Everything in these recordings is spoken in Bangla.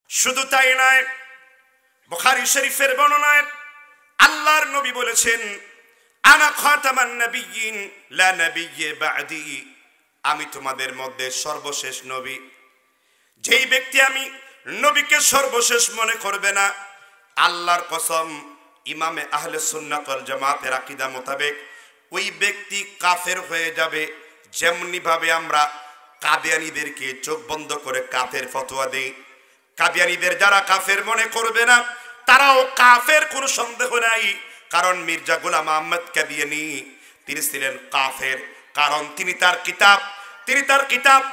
শুধু তাই নয়, বুখারী শরীফের বর্ণনায় আল্লাহর নবী বলেছেন, আনা খাতামান নাবিয়্যিন লা নাবিয়্যা বা'দি, আমি তোমাদের মধ্যে সর্বশেষ নবী। যেই ব্যক্তি আমি নবীকে সর্বশেষ মনে করবে না, আল্লাহর কসম, ইমামে আহলে সুন্নাত ওয়াল জামাতের আকীদা মোতাবেক ওই ব্যক্তি কাফের হয়ে যাবে। যেমনি ভাবে আমরা কাদিয়ানীদেরকে চোখ বন্ধ করে কাফের ফতোয়া দেই, কাদিয়ানীদের যারা কাফের মনে করবে না তারাও কাফের, কোনো সন্দেহ নাই। কারণ মির্জা গোলাম আহমদ কাদিয়ানী তিনি ছিলেন কাফের, কারণ তিনি তার কিতাব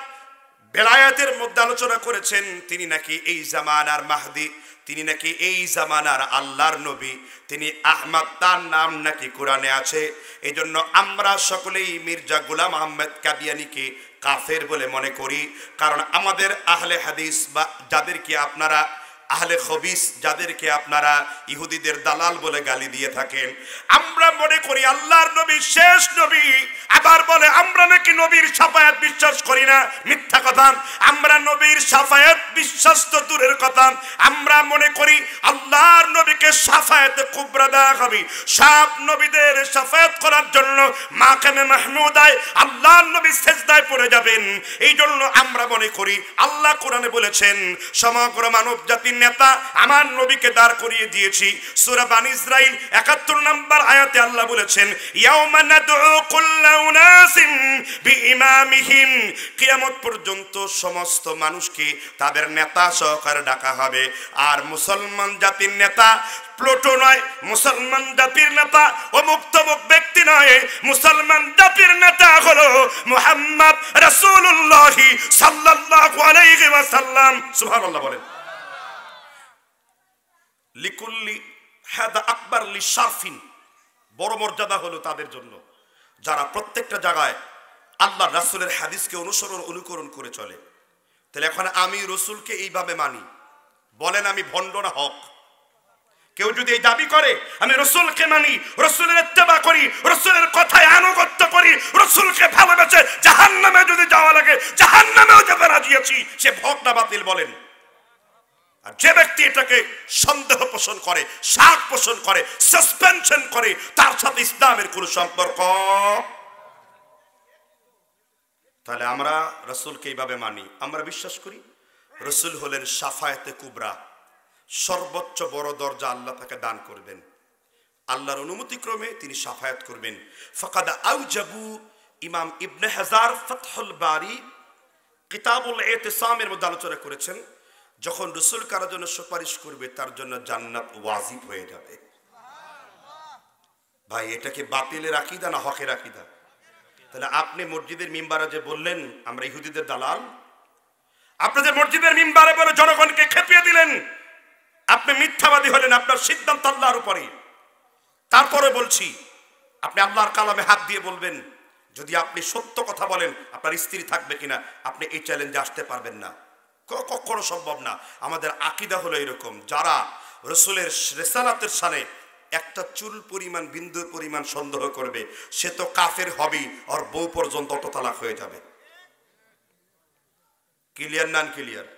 বেলায়াতের মধ্যে আলোচনা করেছেন তিনি নাকি এই জামানার মাহদি, তিনি নাকি এই জামানার আল্লাহর নবী, তিনি আহমদ, তার নাম নাকি কোরআনে আছে। এই জন্য আমরা সকলেই মির্জা গোলাম আহমদ কাদিয়ানীকে কাফের বলে মনে করি। কারণ আমাদের আহলে হাদিস বা যাদেরকে আপনারা আহলে খবিস, যাদেরকে আপনারা ইহুদিদের দালাল বলে গালি দিয়ে থাকেন, আমরা মনে করি আল্লাহর নবী শেষ নবী। আবার বলে আমরা নাকি নবীর শাফায়াত বিশ্বাস করি না, মিথ্যা কথা। আমরা নবীর শাফায়াত বিশ্বাস তো দূরের কথা, আমরা মনে করি আল্লাহর নবীকে শাফায়াতে কুবরা দেওয়া হবে। সব নবীদের শাফায়াত করার জন্য মাকামে মাহমুদায় আল্লাহর নবী সিজদায় পড়ে যাবেন। এই জন্য আমরা মনে করি আল্লাহ কোরআনে বলেছেন, সমগ্র মানব জাতির নেতা আমার নবীকে দাঁড় করিয়ে দিয়েছি। সূরা বানী ইসরাইল ৭১ নম্বর আয়াতে আল্লাহ বলেছেন, ইয়াউমা নাদউ কুল্লা উনাসিম বিইমামিহিম, কিয়ামত পর্যন্ত সমস্ত মানুষকে তাদের নেতা সহকারে ডাকা হবে। আর মুসলমান জাতির নেতা প্লুটো নয়, মুসলমান জাতির নেতা অমুক তমুক ব্যক্তি নয়, মুসলমান জাতির নেতা হলো মুহাম্মদ রাসূলুল্লাহ সাল্লাল্লাহু আলাইহি ওয়াসাল্লাম। সুবহানাল্লাহ বলেন। লিকুল্লি হাদা আকবার লিশারফিন, বড় মর্যাদা হলো তাদের জন্য যারা প্রত্যেকটা জায়গায় আল্লাহ রাসূলের হাদিসকে অনুকরণ করে চলে। তাহলে এখন আমি রসুলকে এইভাবে মানি, বলেন আমি ভণ্ড না হক? কেউ যদি এই দাবি করে আমি রসুলকে মানি, রসুলের ইত্তেবা করি, রসুলের কথায় আনুগত্য করি, রসুলকে ভালোবেসে জাহান্নামে যদি যাওয়া লাগে জাহান্নামেও যেতে রাজি আছি, সে হক না বাতিল বলেন? আর যে ব্যক্তি এটাকে সন্দেহ পোষণ করে, শাক পোষণ করে, সাসপেনশন করে, তার সাথে ইসলামের কোন সম্পর্ক। তাহলে আমরা রসুলকে এইভাবে মানি, আমরা বিশ্বাস করি রসুল হলেন শাফায়াতে কুবরা, সর্বোচ্চ বড় দরজা আল্লাহ তাকে দান করবেন, আল্লাহর অনুমতি ক্রমে তিনি শাফায়াত করবেন। ফাকাদ আউজাবু, ইমাম ইবনে হাজার ফাতহুল বারি কিতাবুল ইতিসামের মধ্যে আলোচনা করেছেন, যখন রসুল কারোর জন্য সুপারিশ করবে তার জন্য জান্নাত ওয়াজিব হয়ে যাবে। ভাই এটা কি বাতিলের আকীদা না হকের আকীদা? তাহলে আপনি মসজিদের মিম্বারে যে বললেন আমরা ইহুদিদের দালাল, আপনি যে মসজিদের মিম্বারে বলে জনগণকে খেপিয়ে দিলেন, আপনি মিথ্যাবাদী হলেন, আপনার সিদ্ধান্ত আল্লাহর উপরে। তারপরে বলছি আপনি আল্লাহর কালামে হাত দিয়ে বলবেন, যদি আপনি সত্য কথা বলেন আপনার স্ত্রী থাকবে কিনা, আপনি এই চ্যালেঞ্জে আসতে পারবেন না, কখনো সম্ভব না। আমাদের আকীদা হলো এরকম, যারা রসুলের রিসালাতের সানে একটা চুল পরিমাণ, বিন্দু পরিমাণ সন্দেহ করবে, সে তো কাফের হবেই, আর বউ পর্যন্ত তালাক হয়ে যাবে। ক্লিয়ার নান ক্লিয়ার?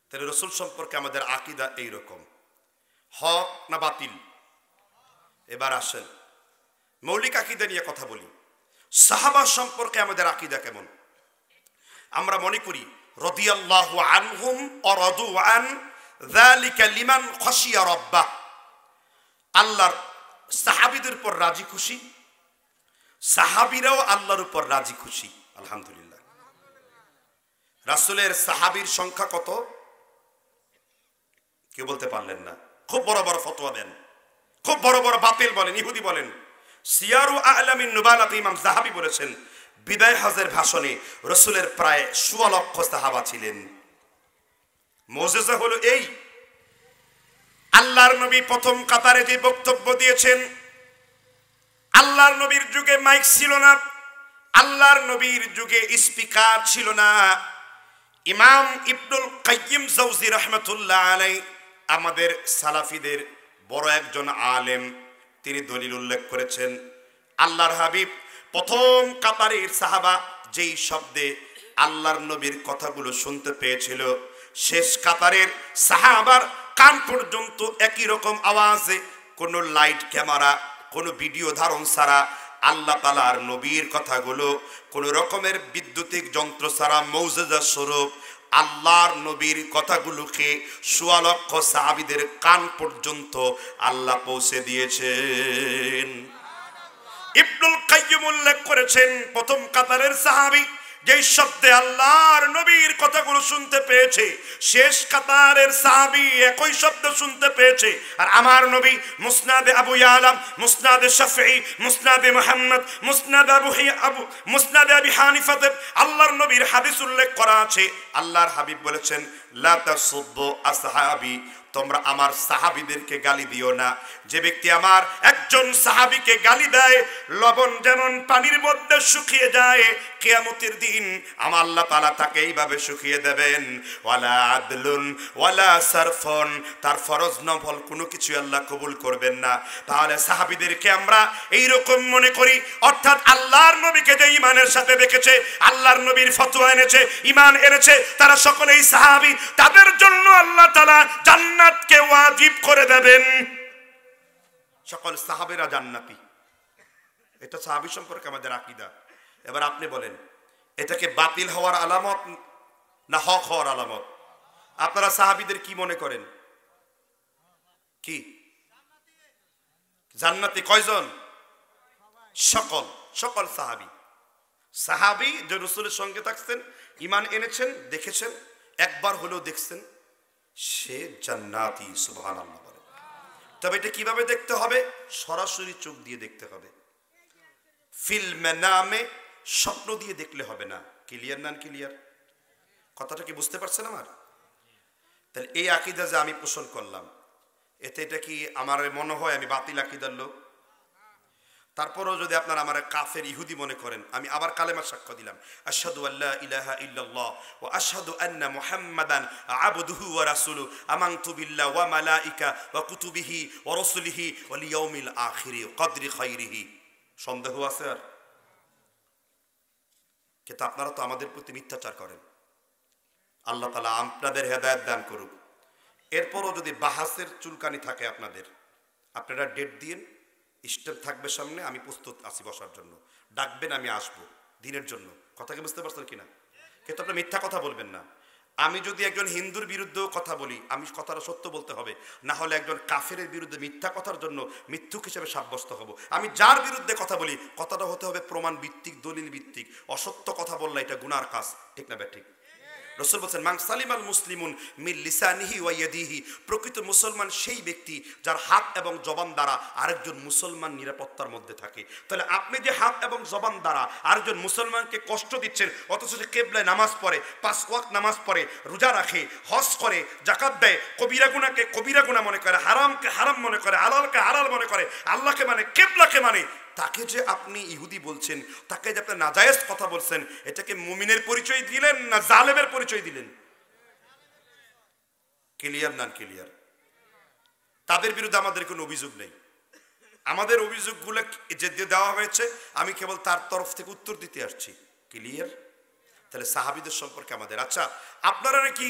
তাহলে রসুল সম্পর্কে আমাদের আকীদা এইরকম, হক না বাতিল? এবার আসেন মৌলিক আকীদা নিয়ে কথা বলি। সাহাবা সম্পর্কে আমাদের আকীদা কেমন? আমরা মনে করি রাদিয়াল্লাহু আনহুম ওয়া রাদু আন, যালিকা লিমান খাশিয়া রাব্বাহ। আল্লাহর সাহাবীদের উপর রাজি খুশি, সাহাবীরাও আল্লাহর উপর রাজি খুশি, আলহামদুলিল্লাহ। রাসূলের সাহাবীর সংখ্যা কত? কেউ বলতে পারলেন না। খুব বড় বড় ফতোয়া দেন, খুব বড় বড় বাতিল বলেন, ইহুদি বলেন। সিয়ারু আ'লামিন নুবালাতে ইমাম যাহাবী বলেছেন, বিদায় হজের ভাষণে রসুলের প্রায় ১৬ লক্ষ সাহাবা ছিলেন। মুজিজা হলো এই, আল্লাহর নবী প্রথম কাতারে যে বক্তব্য দিয়েছেন, আল্লাহর নবীর যুগে মাইক ছিল না, আল্লাহর নবীর যুগে স্পিকার ছিল না। ইমাম ইবনুল কাইয়িম জাওজি রাহমাতুল্লাহ আলাইহি, আমাদের সালাফিদের বড় একজন আলেম, তিনি দলিল উল্লেখ করেছেন, আল্লাহর হাবিব প্রথম কাতারের সাহাবা যেই শব্দে আল্লাহর নবীর কথাগুলো শুনতে পেয়েছিল, শেষ কাতারের সাহাবার কান পর্যন্ত একই রকম আওয়াজে, কোনো লাইট ক্যামেরা, কোনো ভিডিও ধারণ ছাড়া আল্লাহ তাআলার নবীর কথাগুলো কোনো রকমের বৈদ্যুতিক যন্ত্র ছাড়া মৌজেজা স্বরূপ আল্লাহর নবীর কথাগুলোকে সোয়া লক্ষ সাহাবীদের কান পর্যন্ত আল্লাহ পৌঁছে দিয়েছেন। ইবনুল কাইয়্যিম উল্লেখ করেছেন, প্রথম কাতারের সাহাবী যেই শব্দে আল্লাহর নবীর কথাগুলো শুনতে পেয়েছে, শেষ কাতারের সাহাবী একই শব্দ শুনতে পেয়েছে। আর আমার নবী মুসনাদে আবু ইয়ালা, মুসনাদে শাফিঈ, মুসনাদে মুহাম্মদ, মুসনাদে আবি হানিফা, আল্লাহর নবীর হাদিস উল্লেখ করা আছে। আল্লাহর হাবিব বলেছেন, লা তাসুব্বু আসহাবি, তোমরা আমার সাহাবীদেরকে গালি দিও না। যে ব্যক্তি আমার একজন সাহাবীকে গালি দেয়, লবণ যেমন পানির মধ্যে শুকিয়ে যায়, কিয়ামতের দিন আমার আল্লাহ তাআলা তাকে এইভাবে শুকিয়ে দেবেন। ওয়ালা আদলুন ওয়ালা সারফুন, তার ফরজ নফল কোনো কিছু আল্লাহ কবুল করবেন না। তাহলে সাহাবীদেরকে আমরা এইরকম মনে করি, অর্থাৎ আল্লাহর নবীকে যে ঈমানের সাথে দেখেছে, আল্লাহর নবীর ফতোয়া এনেছে, ঈমান এনেছে, তারা সকলেই সাহাবী। তাদের জন্য আল্লাহ তাআলা জান্নাতকে ওয়াজিব করে দেবেন। সকল সাহাবীরা জান্নাতি, এটা সাহাবী সম্পর্কে আমাদের আকীদা। এবার আপনি বলেন, এটাকে বাতিল হওয়ার আলামত না হক হওয়ার আলামত? আপনারা সাহাবীদের কি মনে করেন? কি জান্নাতি কয়জন? সকল সকল সাহাবী। সাহাবী যে রাসূলের সঙ্গে থাকতেন, ঈমান এনেছেন, দেখেছেন, একবার হলেও দেখছেন, সে জান্নাতি। সুবহানাল্লাহ। তবে এটা কিভাবে দেখতে হবে? সরাসরি চোখ দিয়ে দেখতে হবে। ফিল মানামে, স্বপ্ন দিয়ে দেখলে হবে না। ক্লিয়ার না? ক্লিয়ার কথাটা কি বুঝতে পারছেন আমার? তাহলে এই আকীদা যে আমি পোষণ করলাম, এতে এটা কি আমার মনে হয় আমি বাতিল আকীদার লোক? তারপরেও যদি আপনারা আমার কাফের ইহুদি মনে করেন, আমি আবার কালেমা সাক্ষ্য দিলাম, আশহাদু আল্লা ইলাহা ইল্লাল্লাহ ওয়া আশহাদু আন্না মুহাম্মাদান আবদুহু ওয়া রাসূলুহু আমানতু বিল্লাহি ওয়া মালাইকা ওয়া কুতুবিহি ওয়া রাসূলিহি ওয়াল ইয়াউমিল আখির কদরি খাইরিহি। সন্দেহ আছে আর? কিন্তু আপনারা তো আমাদের প্রতি মিথ্যাচার করেন। আল্লাহ তাআলা আপনাদের হেদায়েত দান করুক। এরপরও যদি বাহাসের চুলকানি থাকে আপনাদের, আপনারা ডেট দিন, স্টেপ থাকবে সামনে, আমি প্রস্তুত আছি বসার জন্য। ডাকবেন, আমি আসবো দিনের জন্য। কথাকে বুঝতে পারছেন কিনা? কিন্তু আপনি মিথ্যা কথা বলবেন না। আমি যদি একজন হিন্দুর বিরুদ্ধেও কথা বলি, আমি কথাটা সত্য বলতে হবে, না হলে একজন কাফেরের বিরুদ্ধে মিথ্যা কথার জন্য মিথ্যুক হিসেবে সাব্যস্ত হব। আমি যার বিরুদ্ধে কথা বলি, কথাটা হতে হবে প্রমাণ ভিত্তিক, দলিল ভিত্তিক। অসত্য কথা বললে এটা গুনার কাজ, ঠিক না ঠিক? রাসূল বলেন, মান সালিমাল মুসলিমুন মিন লিসানিহি ওয়া ইয়াদিহি, প্রকৃত মুসলমান সেই ব্যক্তি যার হাত এবং জবান দ্বারা আরেকজন মুসলমান নিরাপত্তার মধ্যে থাকে। তাহলে আপনি যে হাত এবং জবান দ্বারা আরেকজন মুসলমানকে কষ্ট দিচ্ছেন, অথচ সে কিবলায় নামাজ পড়ে, 5 ওয়াক্ত নামাজ পড়ে, রোজা রাখে, হজ করে, যাকাত দেয়, কবিরা গুনাহকে কবিরা গুনাহ মনে করে, হারামকে হারাম মনে করে, হালালকে হালাল মনে করে, আল্লাহকে মানে, কিবলাকে মানে, তাকে যে আপনি ইহুদি বলছেন, তাকে যে আপনি নাজায়েজ কথা বলছেন, এটাকে মুমিনের পরিচয় দিলেন না জালেমের পরিচয় দিলেন? ক্লিয়ার না? ক্লিয়ার? তাদের বিরুদ্ধে আমাদের কোনো অভিযোগ নেই। আমাদের অভিযোগগুলো যে দেওয়া হয়েছে, আমি কেবল তার তরফ থেকে উত্তর দিতে আসছি। ক্লিয়ার? তাহলে সাহাবীদের সম্পর্কে আমাদের, আচ্ছা আপনারা নাকি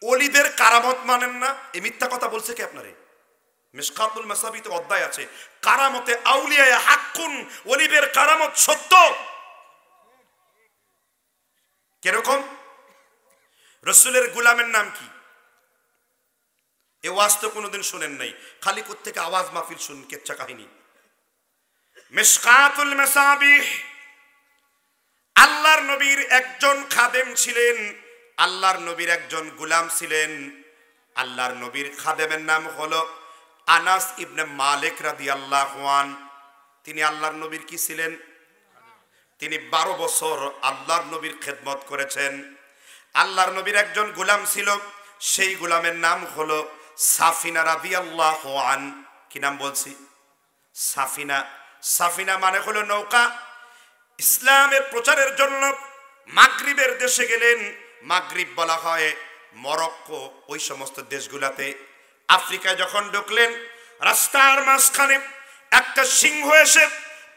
ওলিদের কারামত মানেন না, এই মিথ্যা কথা বলছে কি আপনারে? মিশকাতুল মাসাবিতে অধ্যায় আছে, কারামতে আউলিয়া হাক্কুন, ওলিদের কারামত সত্য। কিরকম? রাসূলের গোলামের নাম কি? এ ওয়াজ তো কোনোদিন শুনেন নাই, খালি কোত্থেকে আওয়াজ মাহফিল শুনেন, কেচ্ছা কাহিনী। মিশকাতুল মাসাবিহ, আল্লাহর নবীর একজন খাদেম ছিলেন, আল্লাহর নবীর একজন গোলাম ছিলেন। আল্লাহর নবীর খাদেমের নাম হলো আনাস ইবনে মালিক রাদিয়াল্লাহু আনহু। তিনি আল্লাহর নবীর কি ছিলেন? তিনি 12 বছর আল্লাহর নবীর খেদমত করেছেন। আল্লাহর নবীর একজন গোলাম ছিল, সেই গোলামের নাম হলো সাফিনা রাদিয়াল্লাহু আন। কি নাম বলছি? সাফিনা। সাফিনা মানে হলো নৌকা। ইসলামের প্রচারের জন্য মাগরিবের দেশে গেলেন। মাগরিব বলা হয় মরক্কো, ওই সমস্ত দেশগুলাতে। আফ্রিকায় যখন ঢুকলেন, রাস্তার মাঝখানে একটা সিংহ এসে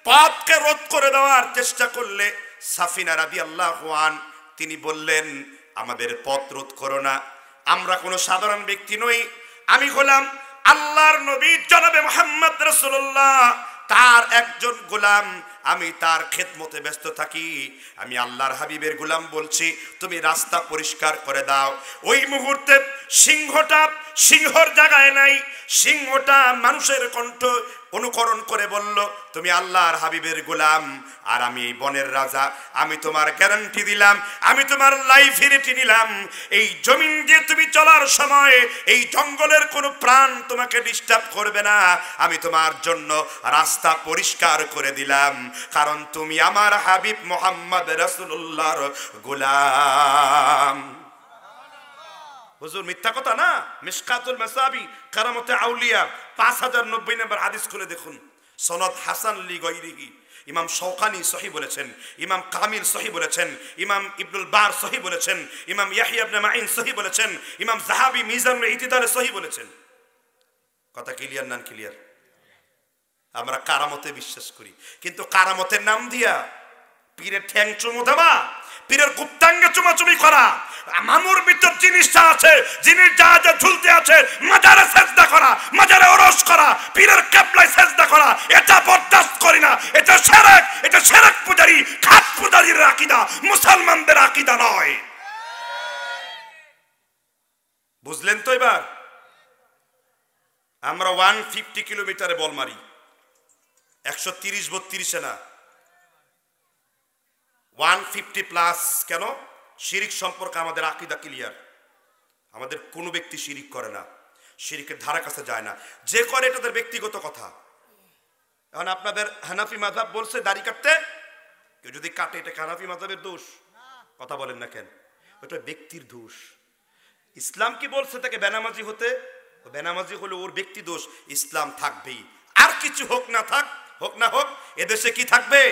পথকে রোধ করে দেওয়ার চেষ্টা করলে সাফিনা রাদিয়াল্লাহু আন তিনি বললেন, আমাদের পথ রোধ করো না, আমরা কোনো সাধারণ ব্যক্তি নই, আমি হলাম আল্লাহর নবী জনাবে মুহাম্মদ রাসূলুল্লাহ, তার একজন গোলাম। আমি তার খেদমতে ব্যস্ত থাকি। আমি আল্লাহর হাবিবের গোলাম বলছি তুমি রাস্তা পরিষ্কার করে দাও। ওই মুহূর্তে সিংহটা সিংহর জায়গায় নাই, সিংহটা মানুষের কণ্ঠ অনুকরণ করে বলল তুমি আল্লাহর হাবিবের গোলাম আর আমি এই বনের রাজা। আমি তোমার গ্যারান্টি দিলাম, আমি তোমার লাইফিরিটি নিলাম, এই জমিন দিয়ে তুমি চলার সময় এই জঙ্গলের কোনো প্রাণ তোমাকে ডিস্টার্ব করবে না। আমি তোমার জন্য রাস্তা পরিষ্কার করে দিলাম, কারণ তুমি আমার হাবিব মুহাম্মদ রাসূলুল্লাহর গোলাম। হুজুর মিথ্যা কথা না? মিশকাতুল মাসাবি কারামতে আউলিয়া 5090 নম্বর হাদিস খুলে দেখুন। সনদ হাসান লি গায়রিহি। ইমাম শওকানি সহিহ বলেছেন, ইমাম কামিল সহিহ বলেছেন, ইমাম ইবনুল বার সহিহ বলেছেন, ইমাম ইয়াহইয়া ইবনে মাইন সহিহ বলেছেন, ইমাম যাহাবি মিজানুল ইতিদালে সহিহ বলেছেন। কথা ক্লিয়ার না? ক্লিয়ার। আমরা কারামতে বিশ্বাস করি, কিন্তু কারামতের নাম দিয়া পীরের ঠ্যাং চুমু দেওয়া, পীরের গুপ্তাঙ্গে চুমাচুমি করা, মামুর ভিতর জিনিসটা আছে, জিনিস যা যা ঝুলতে আছে, মাজারে সেজদা করা, মাজারে ওরস করা, পীরের কেবলায় সেজদা করা, এটা বরদাস্ত করি না। এটা শিরক, এটা শিরক পূজারি, খাত পূজারির আকীদা, মুসলমানদের আকীদা নয়। বুঝলেন তো? এবার আমরা 150 কিলোমিটারে বল মারি, 130-32 না, 150 প্লাস। কেন? শিরিক সম্পর্কে আমাদের আকীদা ক্লিয়ার। আমাদের কোনো ব্যক্তি শিরিক করে না, শিরিকের ধারা কাছে যায় না। যে করে এটা তাদের ব্যক্তিগত কথা। এখন আপনাদের হানাফি মাযহাব বলছে দাড়ি কাটতে, কেউ যদি কাটে এটা হানাফি মাযহাবের দোষ? কথা বলেন না কেন? ওটা ব্যক্তির দোষ। ইসলাম কি বলছে তাকে বেনামাজি হতে? বেনামাজি হলে ওর ব্যক্তি দোষ, ইসলাম থাকবেই। আর কিছু হোক না থাক, হোক না হোক, এদেশে কি থাকবে?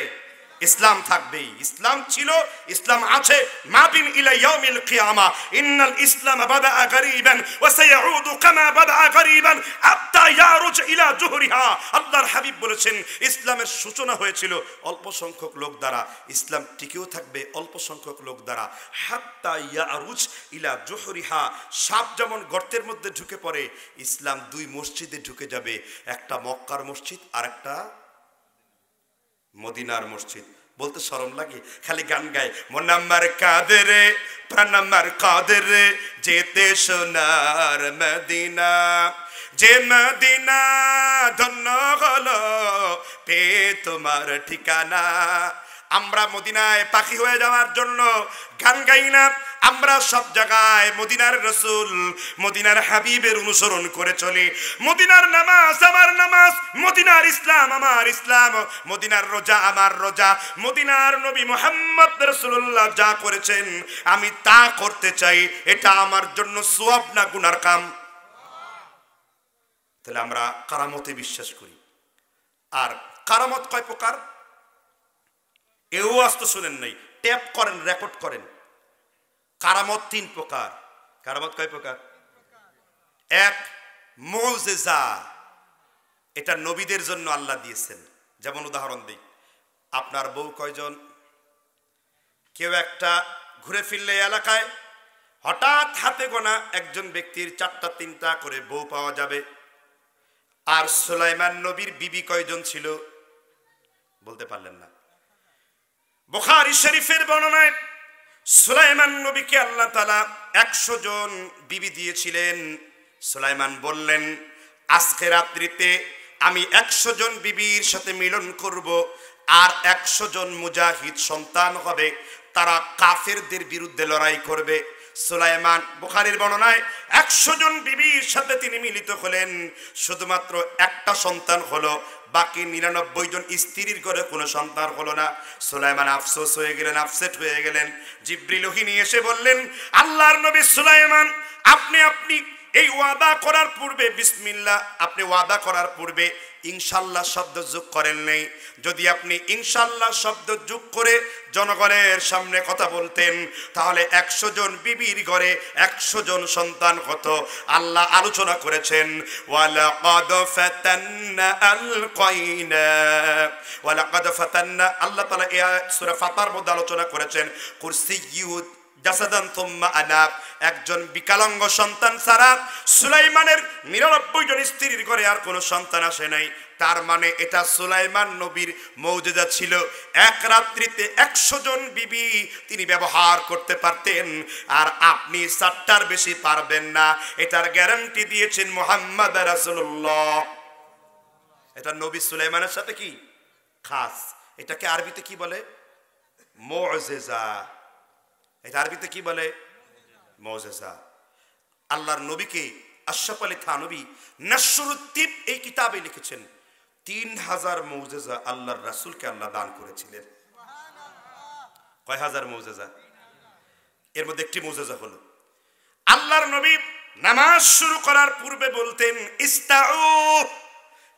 ইসলাম থাকবেই। ইসলাম ছিল, ইসলাম আছে মাবিন ইলা ইয়াউমিল কিয়ামা। ইন্নাল ইসলাম বাদাআ গরীবান ওয়া সায়াউদু কামা বাদাআ গরীবান হাত্তা ইয়ারুজ ইলা জুহরিহা। আল্লাহর হাবিব বলেছেন ইসলামের সূচনা হয়েছিল অল্প সংখ্যক লোক দ্বারা, ইসলাম টিকেও থাকবে অল্প সংখ্যক লোক দ্বারা। হাত্তা ইয়ারুজ ইলা জুহরিহা। সাপ যেমন গর্তের মধ্যে ঢুকে পড়ে, ইসলাম 2 মসজিদে ঢুকে যাবে, একটা মক্কার মসজিদ আর একটা মদিনার মসজিদ। বলতে শরম লাগে, খালি গান গায়, মন আমার কাদেরে প্রাণ আমার কাদেরে, যেতে সোনার মদিনা, যে মদিনা ধন্য হলো পে তোমার ঠিকানা। আমরা মদিনায় পাখি হয়ে যাওয়ার জন্য গান গাই না, আমরা সব জায়গায় মদিনার রাসূল, মদিনার হাবিবের অনুসরণ করে চলি। মদিনার নামাজ আমার নামাজ, মদিনার ইসলাম আমার ইসলাম, মদিনার রোজা আমার রোজা। মদিনার নবী মুহাম্মদ রাসূলুল্লাহ যা করেছেন আমি তা করতে চাই, এটা আমার জন্য সওয়াব না গুনার কাম। তাহলে আমরা কারামতে বিশ্বাস করি। আর কারামত কয় প্রকার? এও আস্ত শুনেন নাই, ট্যাপ করেন, রেকর্ড করেন। কারামত 3 প্রকার। কারামত কয় প্রকার? 1 মুজিজা, এটা নবীদের জন্য আল্লাহ দিয়েছেন। যেমন উদাহরণ দিই, আপনার বউ কয়জন? কেউ একটা ঘুরে ফিরলে এলাকায় হঠাৎ হাতে গোনা একজন ব্যক্তির 4টা 3টা করে বউ পাওয়া যাবে। আর সুলাইমান নবীর বিবি কয়জন ছিল? বলতে পারলেন না। বুখারী শরীফের বর্ণনায় সুলাইমান নবীকে আল্লাহ তাআলা 100 জন বিবি দিয়েছিলেন। সুলাইমান বললেন আজকে রাত্রিতে আমি 100 জন বিবির সাথে মিলন করব, আর 100 জন মুজাহিদ সন্তান হবে, তারা কাফেরদের বিরুদ্ধে লড়াই করবে। সুলাইমান বুখারীর বর্ণনায় 100 জন বিবির সাথে তিনি মিলিত হলেন, শুধুমাত্র একটা সন্তান হলো, বাকি 99 জন স্ত্রীর ঘরে কোনো সন্তান হলো না। সুলাইমান আফসোস হয়ে গেলেন, আপসেট হয়ে গেলেন। জিবরিল ওহী এসে বললেন আল্লাহর নবী সুলাইমান, আপনি এই ওয়াদা করার পূর্বে বিসমিল্লাহ, আপনি ওয়াদা করার পূর্বে ইনশাআল্লাহ শব্দ যোগ করেন নাই। যদি আপনি ইনশাআল্লাহ শব্দ যোগ করে জনগণের সামনে কথা বলতেন, তাহলে 100 জন বিবির ঘরে 100 জন সন্তান হতো। আল্লাহ আলোচনা করেছেন ওয়ালাকাদ ফাতান্না আলকাইনা, ওয়ালাকাদ ফাতান্না, আল্লাহ তাআলা এই সূরা ফাতার মধ্যে আলোচনা করেছেন কুরসিয়্যু জাসাদান থুম্মা আনাব, একজন বিকলাঙ্গ সন্তান ছাড়া সুলাইমানের 99 জন স্ত্রীর ঘরে আর কোনো সন্তান আসে নাই। তার মানে এটা সুলাইমান নবীর মৌজেজা ছিল। এক রাত্রিতে 100 জন বিবি তিনি ব্যবহার করতে পারতেন, আর আপনি 4টার বেশি পারবেন না, এটার গ্যারান্টি দিয়েছেন মুহাম্মদ রাসূলুল্লাহ। এটা নবী সুলাইমানের সাথে কি খাস। এটাকে আরবিতে কি বলে? মুজিজা। এটা আরবিতে কি বলে? মুজিজা। আল্লাহর নবীকে আশরাফ আলী থানভী নাসরুদ্দিন এই কিতাবে লিখেছেন 3000 মুজিজা আল্লাহর রাসূলকে আল্লাহ দান করেছিলেন। কয় হাজার মুজিজা? এর মধ্যে একটি মুজিজা হলো আল্লাহর নবী নামাজ শুরু করার পূর্বে বলতেন ইস্তাউ,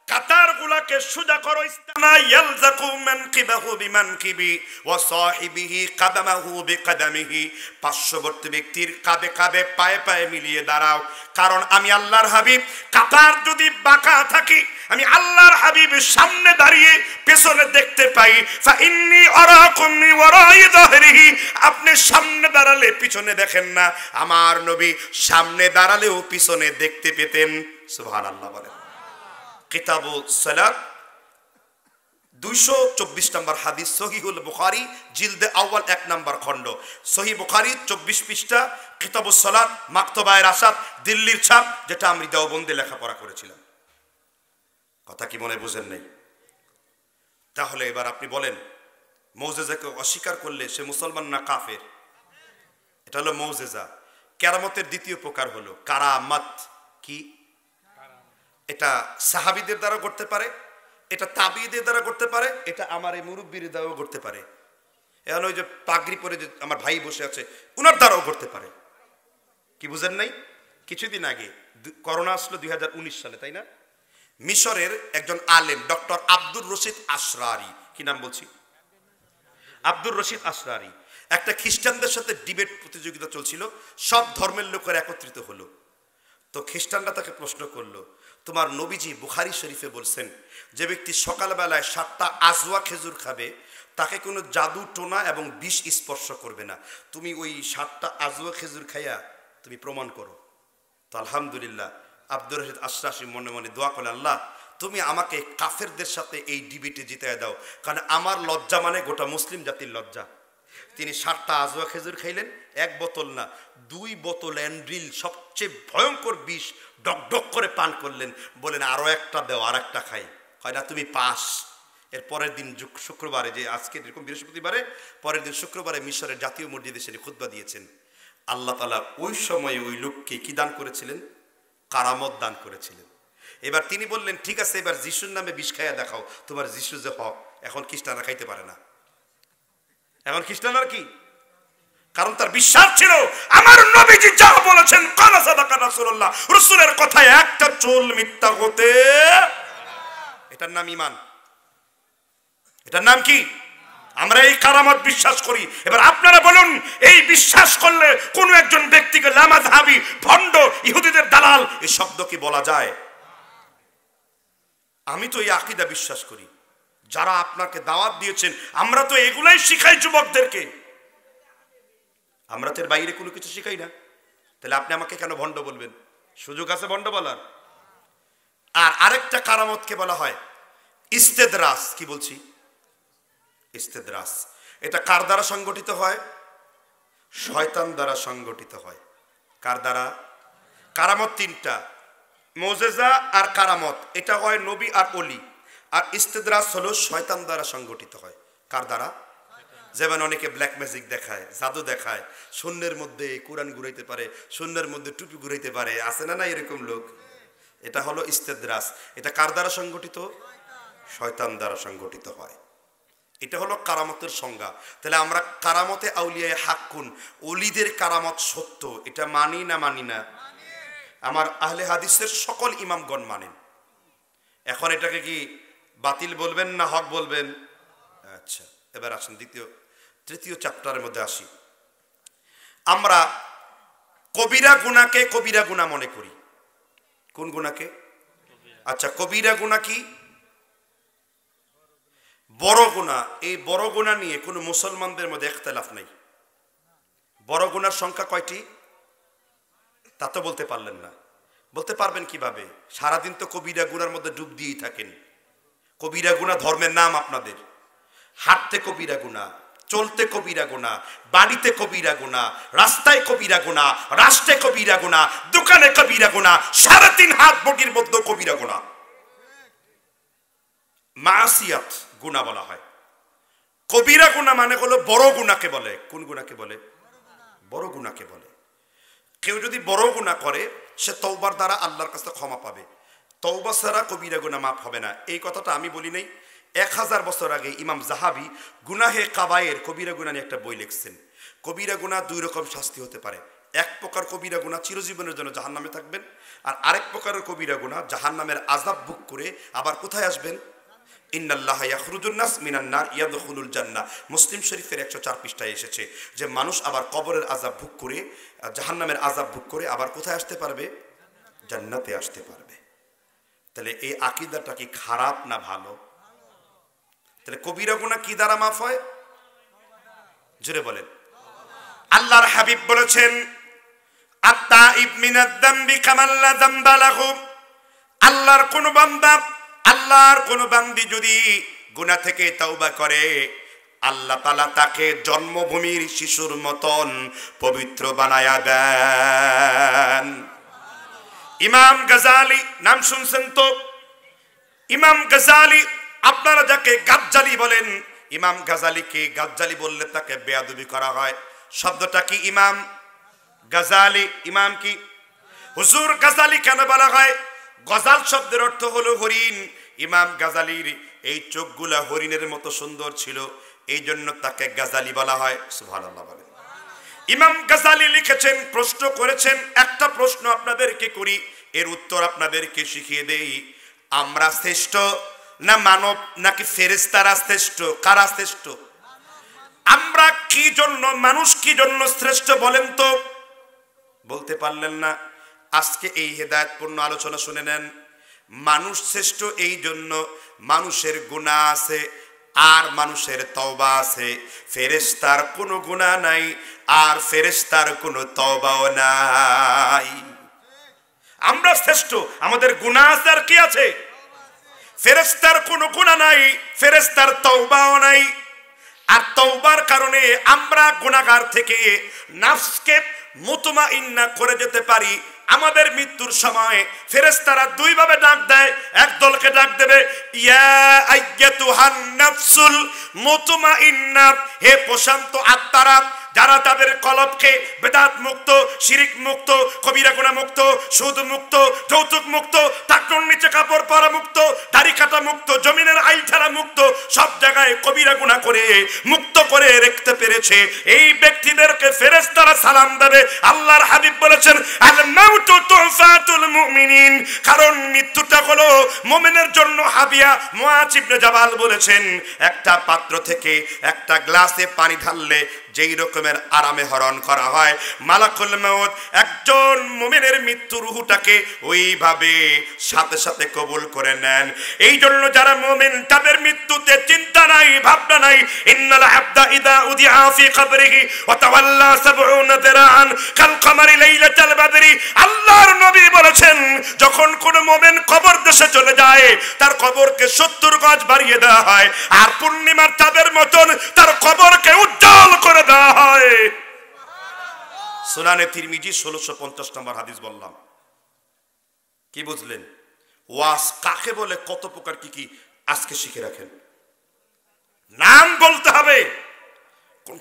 কাতার গুলাকে সোজা করো। ইস্তানা ইয়ালজাকু মানকিবাহু বিমানকিবি ওয়া সাহিবিহি কাদামাহু বিকাদামিহি, পার্শ্ববর্তী ব্যক্তির কাঁধে কাঁধে পায়ে পায়ে মিলিয়ে দাঁড়াও, কারণ আমি আল্লাহর হাবিব কাতার যদি বাঁকা থাকি, আমি আল্লাহর হাবিব সামনে দাঁড়িয়ে পেছনে দেখতে পাই। ফা ইন্নী আরাকুম মিন ওয়ারাই যাহরিহি, আপনি সামনে দাঁড়ালে পিছনে দেখেন না, আমার নবী সামনে দাঁড়ালেও পিছনে দেখতে পেতেন। সুবহানাল্লাহ বলেন। কিতাবুস সালাত 224 নম্বর হাদিস, সহিহুল বুখারী জিলদে আউয়াল 1 নম্বর খণ্ড, সহিহ বুখারী 24 পৃষ্ঠা, কিতাবুস সালাত, মাকতবায়ে রাসাত, দিল্লির ছাপ, যেটা আমি দেওবন্দে লেখাপড়া করেছিলাম। কথা কি মনে বুঝেন নাই? তাহলে এবার আপনি বলেন, মুজিজাকে অস্বীকার করলে সে মুসলমান না কাফের? এটা হলো মুজিজা। কেরামতের দ্বিতীয় প্রকার হলো কারামাত। কি? এটা সাহাবীদের দ্বারা করতে পারে, এটা তাবিঈদের দ্বারা করতে পারে, এটা আমার এই মুরব্বির দ্বারাও করতে পারে। এখন ওই যে পাগড়ি পরে যে আমার ভাই বসে আছে উনার দ্বারাও করতে পারে। কি বুঝেন নাই? কিছুদিন আগে করোনা আসলো 2019 সালে, তাই না? মিশরের একজন আলেম ডক্টর আব্দুর রশিদ আশরারি, কি নাম বলছি? আব্দুর রশিদ আশরারি, একটা খ্রিস্টানদের সাথে ডিবেট প্রতিযোগিতা চলছিল, সব ধর্মের লোকেরা একত্রিত হলো। তো খ্রিস্টানরা তাকে প্রশ্ন করলো, তোমার নবীজি বুখারী শরীফে বলছেন যে ব্যক্তি সকালবেলায় 7টা আজওয়া খেজুর খাবে তাকে কোনো জাদু টোনা এবং বিষ স্পর্শ করবে না, তুমি ওই 7টা আজওয়া খেজুর খাইয়া তুমি প্রমাণ করো। তো আলহামদুলিল্লাহ আব্দুর রশিদ আশরারি মনে মনে দোয়া করলেন, আল্লাহ তুমি আমাকে কাফেরদের সাথে এই ডিবেটে জিতাইয়া দাও, কারণ আমার লজ্জা মানে গোটা মুসলিম জাতির লজ্জা। তিনি 7টা আজওয়া খেজুর খাইলেন, 1 বোতল না 2 বোতল অ্যান্ড্রিল, সবচেয়ে ভয়ঙ্কর বিষ ডক করে পান করলেন। বলেন আরো একটা দাও, আর একটা খাই। হয় না, তুমি পাস। এর পরের দিন শুক্রবারে, যে আজকে এরকম বৃহস্পতিবারে, পরের দিন শুক্রবারে মিশরের জাতীয় মসজিদে সেটি খুতবা দিয়েছেন। আল্লাহ তাআলা ওই সময় ওই লোককে কি দান করেছিলেন? কারামত দান করেছিলেন। এবার তিনি বললেন, ঠিক আছে এবার যিশুর নামে বিষ খাইয়া দেখাও, তোমার যিশু যে হক। এখন খ্রিস্টানরা খাইতে পারে না। এখন খ্রিস্টানরা কি? কারণ তার বিশ্বাস ছিল আমার নবীজি যা বলেছেন কালা সাদাকা রাসূলুল্লাহ, রাসূলের কথায় একটা চুল মিথ্যা হতে। এটার নাম ঈমান। এটার নাম কি? আমরা এই কারামত বিশ্বাস করি। এবার আপনারা বলুন, এই বিশ্বাস করলে কোন একজন ব্যক্তিকে লামাযহাবী, ভণ্ড, ইহুদিদের দালাল এই শব্দ কি বলা যায়? আমি তো এই আকীদা বিশ্বাস করি। যারা আপনাকে দাওয়াত দিয়েছেন, আমরা তো এগুলাই শিখাই যুবকদেরকে। আমরা তো এর বাইরে কোনো কিছু শিখাই না। তাহলে আপনি আমাকে কেন ভণ্ড বলবেন? সুযোগ আছে ভণ্ড বলার। আর আরেকটা কারামতকে বলা হয় ইস্তেদরাস। কি বলছি? ইস্তেদরাস। এটা কার দ্বারা সংগঠিত হয়? শয়তান দ্বারা সংগঠিত হয়। কার দ্বারা? কারামত 3টা, মুজিজা আর কারামত, এটা হয় নবী আর ওলি। আর ইস্তেদরাস হলো শয়তান দ্বারা সংগঠিত হয়। কার দ্বারা? যেমন অনেকে ব্ল্যাক ম্যাজিক দেখায়, জাদু দেখায়, শূন্যের মধ্যে কোরআন ঘুরাইতে পারে, শূন্যের মধ্যে টুপি ঘুরাইতে পারে, আছে না না এরকম লোক? এটা হলো ইস্তেদরাস। এটা কার দ্বারা সংগঠিত? শয়তান দ্বারা সংগঠিত হয়। এটা হলো কারামতের সংজ্ঞা। তাহলে আমরা কারামতে আউলিয়ায়ে হাক্কুন, ওলিদের কারামত সত্য, এটা মানি না মানি না? আমার আহলে হাদিসের সকল ইমামগণ মানেন। এখন এটাকে কি বাতিল বলবেন না হক বলবেন? আচ্ছা, এবার আসেন তৃতীয় চ্যাপ্টারের মধ্যে আসি। আমরা কবিরা গুনাহকে কবিরা গুনাহ মনে করি। কোন গুনাহকে? আচ্ছা, কবিরা গুনাহ কি? বড় গুনাহ। এই বড় গুনাহ নিয়ে কোনো মুসলমানদের মধ্যে ইখতিলাফ নাই। বড় গুনার সংখ্যা কয়টি তা তো বলতে পারলেন না। বলতে পারবেন কিভাবে? সারাদিন তো কবিরা গুনার মধ্যে ডুব দিয়েই থাকেন। কবিরা গুনাহ ধর্মের নাম আপনাদের। হাঁটতে কবিরা গুনাহ, চলতে কবিরা গুনাহ, বাড়িতে কবিরা গুনাহ, রাস্তায় কবিরা গুনাহ, রাষ্ট্রে কবিরা গুনাহ, দোকানে কবিরা গুনাহ, 3.5 হাত বডির মধ্যে কবিরা গুনাহ। মাসিয়াত গুনাহ বলা হয়। কবিরা গুনাহ মানে হলো বড় গুনাহকে বলে। কোন গুনাহকে বলে? বড় গুনাহকে বলে। কেউ যদি বড় গুনাহ করে সে তওবার দ্বারা আল্লাহর কাছে ক্ষমা পাবে। তওবা ছাড়া কবিরা গুনাহ মাফ হবে না। এই কথাটা আমি বলি নাই। 1000 বছর আগে ইমাম জাহাবি গুনাহে কাবায়ের কবিরা গুনাহ নিয়ে একটা বই লিখছেন। কবিরা গুনাহ 2 রকম শাস্তি হতে পারে। এক প্রকার কবিরা গুনাহ চিরজীবনের জন্য জাহান্নামে থাকবেন, আর আরেক প্রকারের কবিরা গুনাহ জাহান্নামের আযাব ভোগ করে আবার কোথায় আসবেন? ইন্নাল্লাহা ইয়াখরুজুন নাস মিনান নার ইয়াদখুলুল জান্নাহ। মুসলিম শরীফের 104 পৃষ্ঠায় এসেছে যে মানুষ আবার কবরের আযাব ভোগ করে, জাহান্নামের আযাব ভোগ করে আবার কোথায় আসতে পারবে? জান্নাতে আসতে পারবে। তাহলে এই আকীদাটা কি খারাপ না ভালো? তাহলে কবিরা গুনাহ কি দ্বারা মাফ হয়? জোরে বলেন। আল্লাহর হাবিব বলেছেন, আত-তাইব মিনাদ যামবি কামান লা যামবা লাহু। আল্লাহর কোন বান্দা, আল্লাহর কোন বান্দি যদি গুনাহ থেকে তওবা করে, আল্লাহ তাআলা তাকে জন্মভূমির শিশুর মতন পবিত্র বানায়া দেন। ইমাম গাজালি নাম শুনছেন তো? ইমাম গাজালি, আপনারা যাকে গাজ্জালি বলেন, ইমাম গাজালিকে গাজ্জালি বললে তাকে বেয়াদবি করা হয়। শব্দটা কি? ইমাম গাজালি। ইমাম কি? হুজুর গাজালি কেন বলা হয়? গজাল শব্দের অর্থ হলো হরিণ। ইমাম গাজালির এই চোখগুলা হরিণের মতো সুন্দর ছিল, এই জন্য তাকে গাজালি বলা হয়। সুবহানাল্লাহ বলেন। ইমাম গাজালি লিখেছেন, প্রশ্ন করেছেন। একটা প্রশ্ন আপনাদেরকে করি, এর উত্তর আপনাদেরকে শিখিয়ে দেই। আমরা শ্রেষ্ঠ না মানব, নাকি ফেরেশতারা শ্রেষ্ঠ? কারা শ্রেষ্ঠ? আমরা কি জন্য, মানুষ কি জন্য শ্রেষ্ঠ বলেন তো? বলতে পারলেন না। আজকে এই হেদায়েতপূর্ণ আলোচনা শুনে নেন। মানুষ শ্রেষ্ঠ এই জন্য, মানুষের গুনাহ আছে আর মানুষের তওবা আছে। ফেরেশতার কোনো গুনাহ নাই আর ফেরেশতার কোনো তওবাও নাই। আমরা শ্রেষ্ঠ, আমাদের গুনাহ আছে আর কি আছে? ফেরেশতার কোনো গুনাহ নাই, ফেরেশতার তওবাও নাই। আর তওবার কারণে আমরা গুনাহগার থেকে নফসকে মুতমাইন্না করে যেতে পারি। আমাদের মৃত্যুর সময় ফেরেশতারা 2 ভাবে ডাক দেয়। এক দলকে ডাক দেবে, ইয়া আইয়াতুহান নাফসুল মুতমাইন্না, হে প্রশান্ত আত্মারা, যারা তাদের কলবকে বেদাত মুক্ত, শিরিক মুক্ত, কবিরা গুনাহ মুক্ত, সুদ মুক্ত, যৌতুক মুক্ত, টাকনোর নিচে কাপড় পরা মুক্ত, দাড়ি কাটা মুক্ত, জমিনের আইল ঠেলা মুক্ত, সব জায়গায় কবিরা গুনাহ করে মুক্ত করে রাখতে পেরেছে, এই ব্যক্তিদেরকে ফেরেশতারা সালাম দেবে। আল্লাহর হাবিব বলেছেন, আল মাউতু তুফাতুল মুমিনিন, কারণ মৃত্যুটা হলো মুমিনের জন্য হাবিয়া। মুআজ ইবনে জাবাল বলেছেন, একটা পাত্র থেকে একটা গ্লাসে পানি ঢাললে যেই রকমের আরামে হরণ করা হয়, মালাকুল মউত একজন মুমিনের মৃত্যু রূহটাকে ওইভাবে সাথে সাথে কবুল করে নেন। এই জন্য যারা মুমিন তাদের মৃত্যুতে চিন্তা নাই, ভাবনা নাই। ইন্নাল আবদা ইদা উদিআ ফি কবরিহি ওয়া তাওয়াল্লা 70 দিরান কাল কমারি লাইলাতাল বদরি। আল্লাহর নবী বলেছেন, যখন কোন মুমিন কবর দেশে চলে যায়, তার কবরকে 70 গজ বাড়িয়ে দেওয়া হয়, আর পূর্ণিমার চাঁদের মতন তার কবরকে উজ্জ্বল করে দেওয়া হয়। সুনানে তিরমিজি 1650 নম্বর হাদিস বললাম। কি বুঝলেন? ওয়াজ কাকে বলে, কত প্রকার কি কি আজকে শিখে রাখেন। নাম বলতে হবে,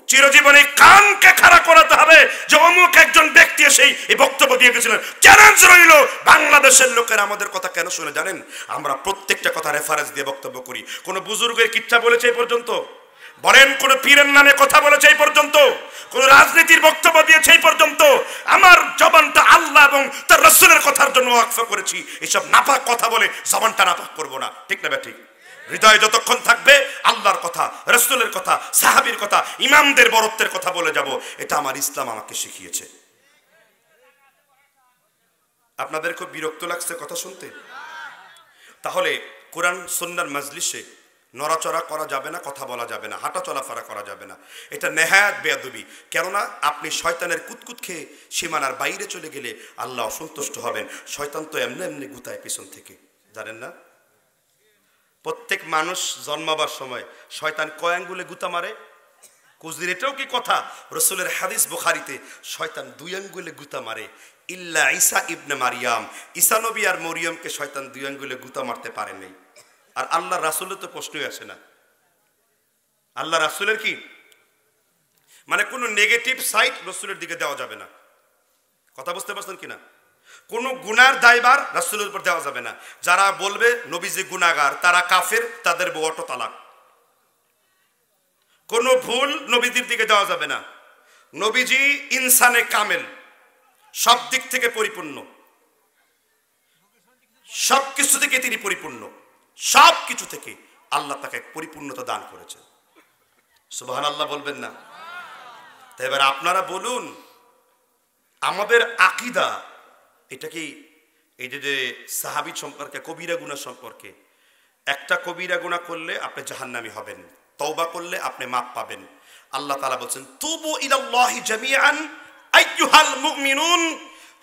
চিরজীবনে কানকে খাড়া করাতে হবে যে অমুক একজন ব্যক্তি এসে এই বক্তব্য দিয়ে গেছিলেন। চ্যালেঞ্জ রইল, বাংলাদেশের লোকেরা আমাদের কথা কেন শুনে জানেন? আমরা প্রত্যেকটা কথা রেফারেন্স দিয়ে বক্তব্য করি। কোন বুজুর্গের কিচ্ছা বলেছে এই পর্যন্ত? বলেন কোন পীরের নামে কথা বলেছে এই পর্যন্ত? কোন রাজনীতির বক্তব্য দিয়েছে এই পর্যন্ত? আমার জবানটা আল্লাহ এবং তার রাসূলের কথার জন্য ওয়াকফ করেছি। এসব নাপাক কথা বলে জবানটা নাপাক করব না, ঠিক না ঠিক? হৃদয়ে যতক্ষণ থাকবে আল্লাহর কথা, রাসূলের কথা, সাহাবীর কথা, ইমামদের বরত্বের কথা বলে যাব। এটা আমার ইসলাম আমাকে শিখিয়েছে। আপনাদের খুব বিরক্ত লাগছে কথা শুনতে? তাহলে কোরআন সুন্নাহর মজলিসে নড়াচড়া করা যাবে না, কথা বলা যাবে না, হাঁটা চলাফেরা করা যাবে না। এটা নেহায়াত বেয়াদবি। কেননা আপনি শয়তানের কুতকুত খেয়ে সীমানার বাইরে চলে গেলে আল্লাহ অসন্তুষ্ট হবেন। শয়তান তো এমনি এমনি গুতায় পিছন থেকে, জানেন না? প্রত্যেক মানুষ জন্মাবার সময় শয়তান কয় আঙ্গুলে গুতা মারে? কুজদির এটাও কি কথা? রসুলের হাদিস বুখারীতে শয়তান 2 আঙ্গুলে গুতা মারে। ইল্লা ঈসা ইবনে মারিয়াম, ঈসা নবী আর মরিয়মকে শয়তান 2 আঙ্গুলে গুতা মারতে পারে নাই। আর আল্লাহ রাসূলের তো প্রশ্নই আসে না। আল্লাহ রাসূলের কি মানে কোনো নেগেটিভ সাইড রাসূলের দিকে দেওয়া যাবে না। কথা বুঝতে পারছেন কিনা? কোনো গুনার দায়ভার রাসূলের উপর দেওয়া যাবে না। যারা বলবে নবীজি গুনাহগার তারা কাফের, তাদের বউ অটো তালাক। কোনো ভুল নবীজির দিকে দেওয়া যাবে না। নবীজি ইনসানে কামেল, সব দিক থেকে পরিপূর্ণ, সব কিছু থেকে তিনি পরিপূর্ণ, সব কিছু থেকে আল্লাহ তাকে পরিপূর্ণতা দান করেছে। সুবহানাল্লাহ বলবেন না? তাই এবার আপনারা বলুন, আমাদের আকীদা এটা কি এই যে সাহাবী সম্পর্কে কবিরা গুনাহ সম্পর্কে, একটা কবিরা গুনাহ করলে আপনি জাহান্নামী হবেন, তওবা করলে আপনি মাপ পাবেন। আল্লাহ তাআলা বলেন তুবু ইলাল্লাহি জামিআন আইয়ুহাল মুমিনুন,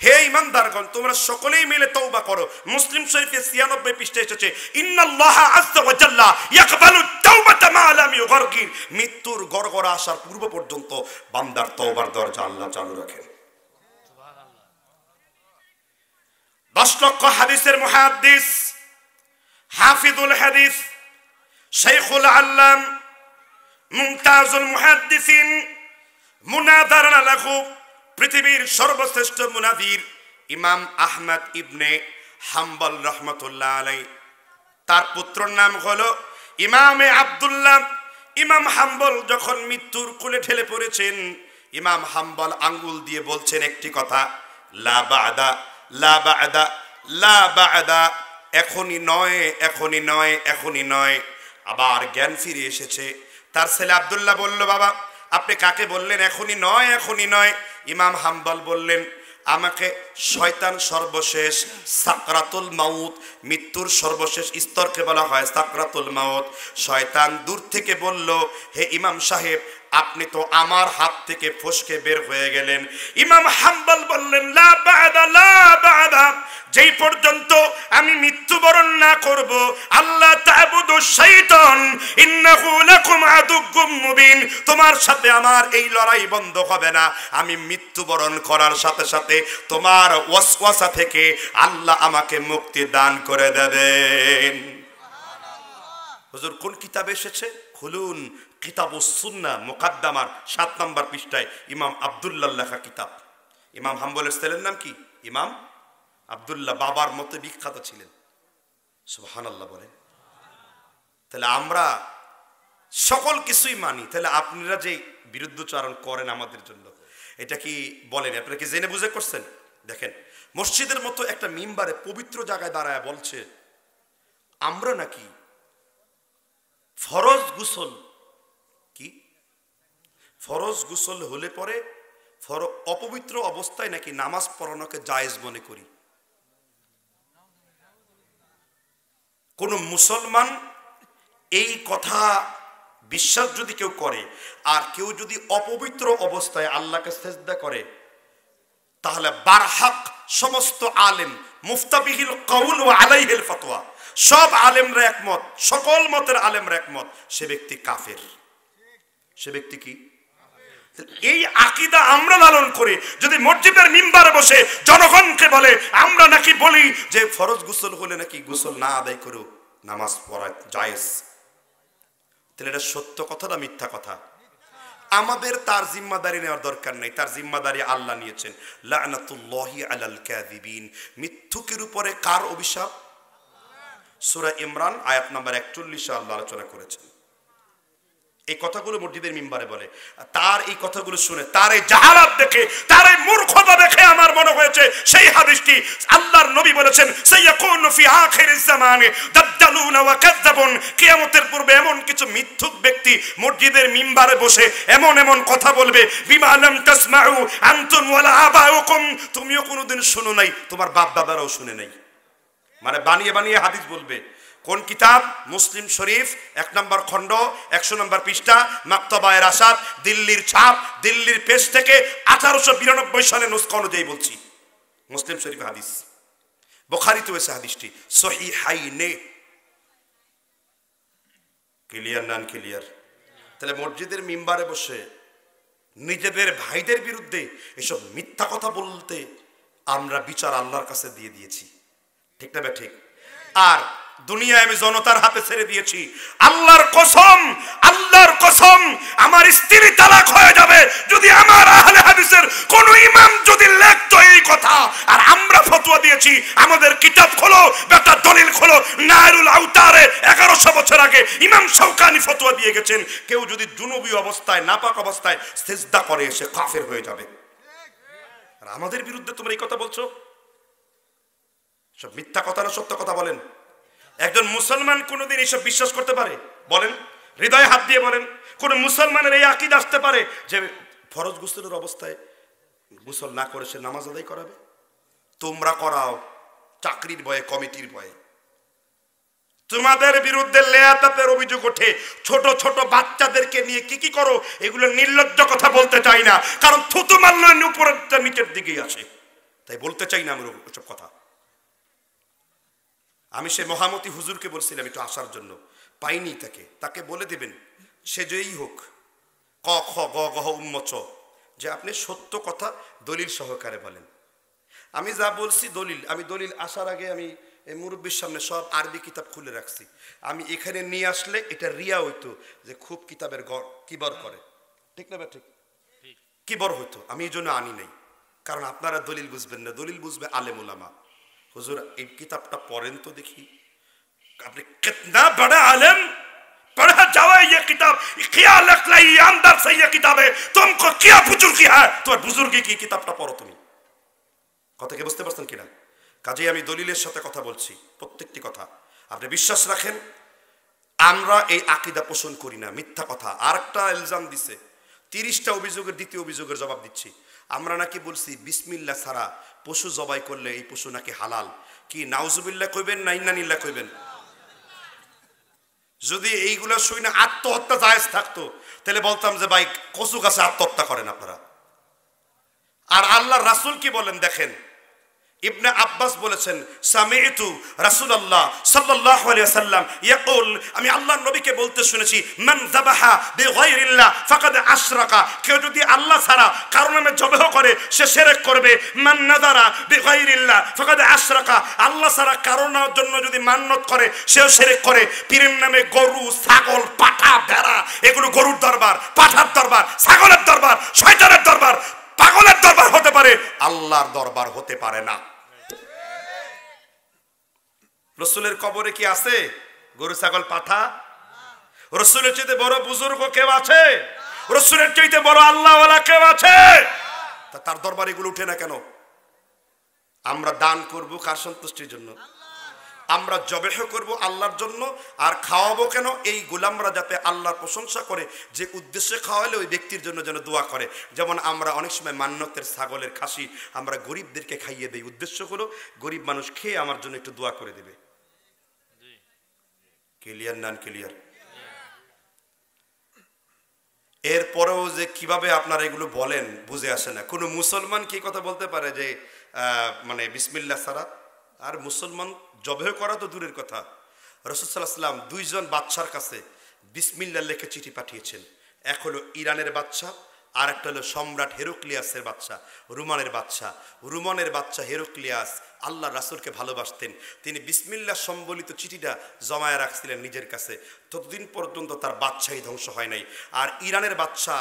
হে ঈমানদারগণ তোমরা সকলেই মিলে তওবা করো। মুসলিম শরীফে 96 পৃষ্ঠায় এসেছে ইন্নাল্লাহা আযজা ওয়া জাল্লা ইয়াকবালু তাওবাতা মা লাম ইউগরগির, মৃত্যুর গড়গড়া আসার পূর্ব পর্যন্ত বান্দার তওবার দরজা আল্লাহ চালু রাখেন। সুবহানাল্লাহ। 10 লক্ষ হাদিসের মুহাদ্দিস, হাফিজুল হাদিস, শাইখুল আল্লাম, মুমতাজুল মুহাদ্দিসিন, মুনাদারান লাহু, পৃথিবীর সর্বশ্রেষ্ঠ মুনাদির ইমাম আহমদ ইবনে হাম্বল রহমতুল্লাহ আলাইহি, তার পুত্রর নাম হলো ইমামে আব্দুল্লাহ। ইমাম হাম্বল যখন মৃত্যুর কোলে ঠেলে পড়েছেন, ইমাম হাম্বল আঙ্গুল দিয়ে বলছেন একটি কথা, লা বা'দা লা বা'দা লা বা'দা, এখনই নয়, এখনই নয়, এখনই নয়। আবার জ্ঞান ফিরে এসেছে। তার ছেলে আব্দুল্লাহ বলল, বাবা আপনি কাকে বললেন এখনই নয়, এখনই নয়? ইমাম হাম্বল বললেন, আমাকে শয়তান সর্বশেষ সাকরাতুল মাউত, মৃত্যুর সর্বশেষ স্তরকে বলা হয় সাকরাতুল মাউত। শয়তান দূর থেকে বলল, হে ইমাম সাহেব আপনি তো আমার হাত থেকে ফসকে বের হয়ে গেলেন। ইমাম হাম্বল বললেন, লা বা'দা লা বা'দা, যেই পর্যন্ত আমি মৃত্যুবরণ না করব, আল্লাহ তা'বুদু শাইতান ইন্নাহু লাকুম আদুউম মুবিন, তোমার সাথে আমার এই লড়াই বন্ধ হবে না। আমি মৃত্যুবরণ করার সাথে সাথে তোমার ওয়াসওয়াসা থেকে আল্লাহ আমাকে মুক্তি দান করে দেবেন। হুজুর কোন কিতাবে এসেছে? খুলুন কিতাবুস সুন্নাহ মুকাদ্দামার 7 নম্বর পৃষ্ঠায় ইমাম আব্দুল্লাহ লেখা কিতাব। ইমাম হাম্বলের ছেলের নাম কি? ইমাম আব্দুল্লাহ, বাবার মতে বিখ্যাত ছিলেন। সুবহানাল্লাহ বলেন। তাহলে আমরা সকল কিছুই মানি, তাহলে আপনারা যে বিরুদ্ধচারণ করেন আমাদের জন্য, এটা কি বলেন আপনারা কি জেনে বুঝে করছেন? দেখেন মসজিদের মতো একটা মিম্বারে পবিত্র জায়গায় দাঁড়ায় বলছে আমরা নাকি ফরজ গোসল, কি ফরজ গোসল হলে পরে অপবিত্র অবস্থায় নাকি নামাজ পড়ানোকে জায়েজ মনে করি। কোন মুসলমান এই কথা বিশ্বাস যদি কেউ করে, আর কেউ যদি অপবিত্র অবস্থায় আল্লাহকে সিজদা করে, তাহলে বারহাক সমস্ত আলেম মুফতাবিহিল কওল ওয়া আলাইহিল ফতোয়া, সব আলেমরা একমত, সকল মতের আলেমরা একমত, সে ব্যক্তি কাফের। সে ব্যক্তি কি? এই আকীদা আমরা লালন করে যদি মসজিদের মিম্বারে বসে জনগণকে বলে আমরা নাকি বলি যে ফরজ গোসল হলে নাকি গোসল না আদায় করো নামাজ পড়া জায়েজ, তাহলে এটা সত্য কথা না মিথ্যা কথা? আমাদের তার জিম্মাদারি নেওয়ার দরকার নেই, তার জিম্মাদারি আল্লাহ নিয়েছেন। লা'নাতুল্লাহি আলাল কাযিবিন, মিথ্যুকের উপরে কার অভিশাপ? সূরা ইমরান আয়াত নাম্বার 41 আল্লাহ আলোচনা করেছেন। এই কথাগুলো মসজিদের মিম্বারে বলে। তার এই কথাগুলো শুনে, তার এই জাহালাত দেখে, তার এই মূর্খতা দেখে আমার মনে হয়েছে সেই হাদিসটি আল্লাহর নবী বলেছেন সাইয়াকুনু ফি আখিরিজ জামানে দাজ্জালুন ওয়া কাযাবুন, কিয়ামতের পূর্বে এমন কিছু মিথ্যুক ব্যক্তি মসজিদের মিম্বারে বসে এমন এমন কথা বলবে, বিমা লাম তাসমাউ আনতুম ওয়ালা আবাউকুম, তুমিও কোনোদিন শুনো নাই, তোমার বাপ দাদারাও শুনে নাই। মানে বানিয়ে বানিয়ে হাদিস বলবে। কোন কিতাব? মুসলিম শরীফ 1 নম্বর খণ্ড 100 নম্বর পৃষ্ঠা, মাকতাবায়ে রাশাদ, দিল্লির ছাপ, দিল্লির পেজ থেকে 1892 সালে নুসখা অনুযায়ী বলছি। মুসলিম শরীফ হাদিস, বুখারীতে এসে হাদিসটি সহিহাইনে। ক্লিয়ার নান ক্লিয়ার? তাহলে মসজিদের মিম্বারে বসে নিজেদের ভাইদের বিরুদ্ধে এসব মিথ্যা কথা বলতে আমরা বিচার আল্লাহর কাছে দিয়ে দিয়েছি, ঠিক না ঠিক? আর দুনিয়ায় আমি জনতার হাতে ছেড়ে দিয়েছি। আল্লাহর কসম, আল্লাহর কসম, আমার স্ত্রী তালাক হয়ে যাবে যদি আমার আহলে হাদিসের কোন ইমাম যদি লিখতো এই কথা। আর আমরা ফতোয়া দিয়েছি, আমাদের কিতাব খোলো বেটা, দলিল খোলো। নায়রুল আউতারে 1100 বছর আগে ইমাম শাওকানি ফতোয়া দিয়ে গেছেন, কেউ যদি জুনুবি অবস্থায়, নাপাক অবস্থায় সিজদা করে সে কাফের হয়ে যাবে। আর আমাদের বিরুদ্ধে তোমরা এই কথা বলছো? সব মিথ্যা কথা না সত্য কথা বলেন? একজন মুসলমান কোনদিন এসব বিশ্বাস করতে পারে? বলেন, হৃদয়ে হাত দিয়ে বলেন, কোন মুসলমানের এই আকীদা আসতে পারে যে ফরজ গোসলের অবস্থায় গোসল না করে সে নামাজ আদায় করাবে? তোমরা করাও চাকরির ভয়ে, কমিটির ভয়ে। তোমাদের বিরুদ্ধে লেয়াতাপের অভিযোগ ওঠে, ছোট ছোট বাচ্চাদেরকে নিয়ে কি কি করো, এগুলো নির্লজ্জ কথা বলতে চাই না, কারণ থুতু মারলে উপরের নিচের দিকেই আসে, তাই বলতে চাই না আমি ওসব কথা। আমি সে মহামতি হুজুরকে বলছিলাম একটু আসার জন্য, পাইনি তাকে বলে দেবেন সে যেই হোক, ক খ গ গ উম্মচ, যে আপনি সত্য কথা দলিল সহকারে বলেন। আমি যা বলছি দলিল, আমি দলিল আসার আগে আমি এই মুরব্বীর সামনে সব আরবি কিতাব খুলে রাখছি। আমি এখানে নিয়ে আসলে এটা রিয়া হইতো যে খুব কিতাবের কিবর করে, ঠিক না ঠিক? কিবর হইতো, আমি এই জন্য আনি নাই, কারণ আপনারা দলিল বুঝবেন না, দলিল বুঝবে আলেম উলামা। হুজুর এই কিতাবটা পড়েন তো দেখি, আপনি কিতনা বড় আলেম, पढ़ा जाओ ये किताब, क्या लगता है ईमानदार से ये किताब है, तुमको क्या बुजुर्गी है, তোমার বুজুর্গি কি কিতাবটা পড়ো তুমি। কথা কি বুঝতে পারছেন কিনা? কাজেই আমি দলিলের সাথে কথা বলছি, প্রত্যেকটি কথা আপনি বিশ্বাস রাখেন। আমরা এই আকীদা পোষণ করি না, মিথ্যা কথা। আরেকটা ইলজাম দিছে, 30টা অভিযোগের দ্বিতীয় অভিযোগের জবাব দিচ্ছি। আমরা নাকি বলছি বিসমিল্লাহ ছাড়া পশু জবাই করলে এই পশু নাকি হালাল। কি নাউজুবিল্লাহ কইবেন না ইন্নানিল্লাহ কইবেন? যদি এইগুলো শুই না আত্মহত্যা জায়েজ থাকতো তাহলে বলতাম যে ভাই কচু গাছে আত্মহত্যা করেন আপনারা। আর আল্লাহর রাসূল কি বলেন দেখেন, ইবনে আব্বাস বলেছেন সামি'তু রাসূলুল্লাহ সাল্লাল্লাহু আলাইহি ওয়াসাল্লাম ইয়াকুল, আমি আল্লাহর নবীকে বলতে শুনেছি, মান যাবাহা বিগাইরিল্লাহ ফাকাদ আশরাকা, কেউ যদি আল্লাহ ছাড়া কারো নামে জবাহ করে সে শিরক করবে। মান নাযারা বিগাইরিল্লাহ ফাকাদ আশরাকা, আল্লাহ ছাড়া কারো জন্য যদি মান্নত করে সেও শিরক করে। পীরের নামে গরু, ছাগল, পাঠা, ভেড়া, এগুলো গরুর দরবার, পাঠার দরবার, ছাগলের দরবার, শয়তানের দরবার, পাগলের দরবার হতে পারে, আল্লাহর দরবার হতে পারে না। রসুলের কবরে কি আছে গরু, ছাগল, পাঠা? রসুলের চাইতে বড় বুজুর্গ কেউ আছে? রসুলের চাইতে বড় আল্লাহওয়ালা কেউ আছে? তার দরবার এগুলো উঠে না কেন? আমরা দান করব কার সন্তুষ্টির জন্য? আমরা জবেহ করব আল্লাহর জন্য। আর খাওয়াবো কেন? এই গোলামরা যাতে আল্লাহর প্রশংসা করে, যে উদ্দেশ্যে খাওয়ালে ওই ব্যক্তির জন্য যেন দোয়া করে। যেমন আমরা অনেক সময় মান্যতের ছাগলের খাসি আমরা গরিবদেরকে খাইয়ে দেই, উদ্দেশ্য হলো গরিব মানুষ খেয়ে আমার জন্য একটু দোয়া করে দেবে। ক্লিয়ার নান ক্লিয়ার? এরপরেও যে কিভাবে আপনারা এগুলো বলেন বুঝে আসে না। কোনো মুসলমান কি কথা বলতে পারে যে মানে বিসমিল্লাহ ছাড়া? আর মুসলমান জবেহ করা তো দূরের কথা, রাসূল সাল্লাল্লাহু আলাইহি ওয়াসাল্লাম 2 জন বাদশার কাছে বিসমিল্লাহ লিখে চিঠি পাঠিয়েছেন। এক হলো ইরানের বাদশা, আর একটা হলো সম্রাট হেরাক্লিয়াসের বাদশা, রোমানের বাদশা। রোমানের বাদশা হেরাক্লিয়াস আল্লাহ রাসূলকে ভালোবাসতেন, তিনি বিসমিল্লাহ সম্বলিত চিঠিটা জমায়ে রাখছিলেন নিজের কাছে, ততদিন পর্যন্ত তার বাদশাহী ধ্বংস হয় নাই। আর ইরানের বাদশা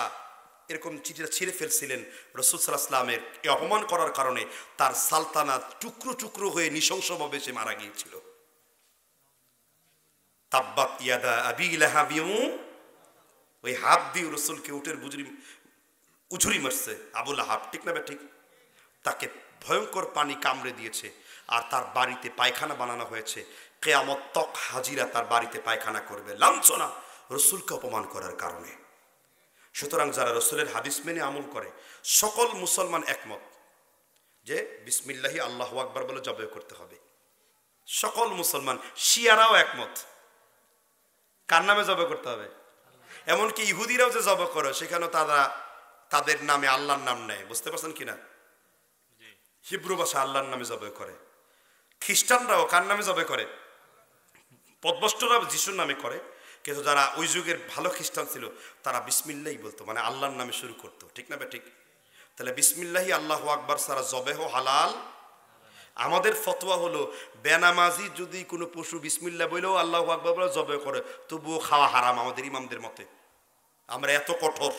এরকম চিঠিটা ছিঁড়ে ফেলছিলেন, রাসূল সাল্লাল্লাহু আলাইহি ওয়াসাল্লামের এই অপমান করার কারণে তার সালতানাত টুকরো টুকরো হয়ে নৃশংসভাবে সে মারা গিয়েছিল। তাব্বাত ইয়াদা আবি লাহাবিউ, ওই হাত দিয়ে রসুলকে উটের উঝুরি মারছে আবু লাহাব, ঠিক না ঠিক? তাকে ভয়ঙ্কর পানি কামড়ে দিয়েছে, আর তার বাড়িতে পায়খানা বানানো হয়েছে। কিয়ামত তক হাজিরা তার বাড়িতে পায়খানা করবে, লাঞ্ছনা রসুলকে অপমান করার কারণে। সুতরাং যারা রসুলের হাদিস মেনে আমল করে, সকল মুসলমান একমত যে বিসমিল্লাহি আল্লাহু আকবার বলে জবাই করতে হবে। সকল মুসলমান, শিয়ারাও একমত। কার নামে জবাই করতে হবে? এমনকি ইহুদিরাও যে জবাই করে সেখানেও তাদের নামে আল্লাহর নাম নেয়। বুঝতে পারছেন কিনা? হিব্রু ভাষা আল্লাহর নামে জবাই করে। খ্রিস্টানরাও কার নামে জবাই করে? পথভ্রষ্টরা যিশুর নামে করে। কিন্তু যারা ওই যুগের ভালো খ্রিস্টান ছিল তারা বিসমিল্লাহি বলতো, মানে আল্লাহর নামে শুরু করতো। ঠিক না? ঠিক। তাহলে বিসমিল্লাহি আল্লাহু আকবার ছাড়া জবেহ হালাল। আমাদের ফতোয়া হলো বেনামাজি যদি কোনো পশু বিসমিল্লাহ বলেও আল্লাহু আকবার বলে জবে করে তবুও খাওয়া হারাম আমাদের ইমামদের মতে। আমরা এত কঠোর,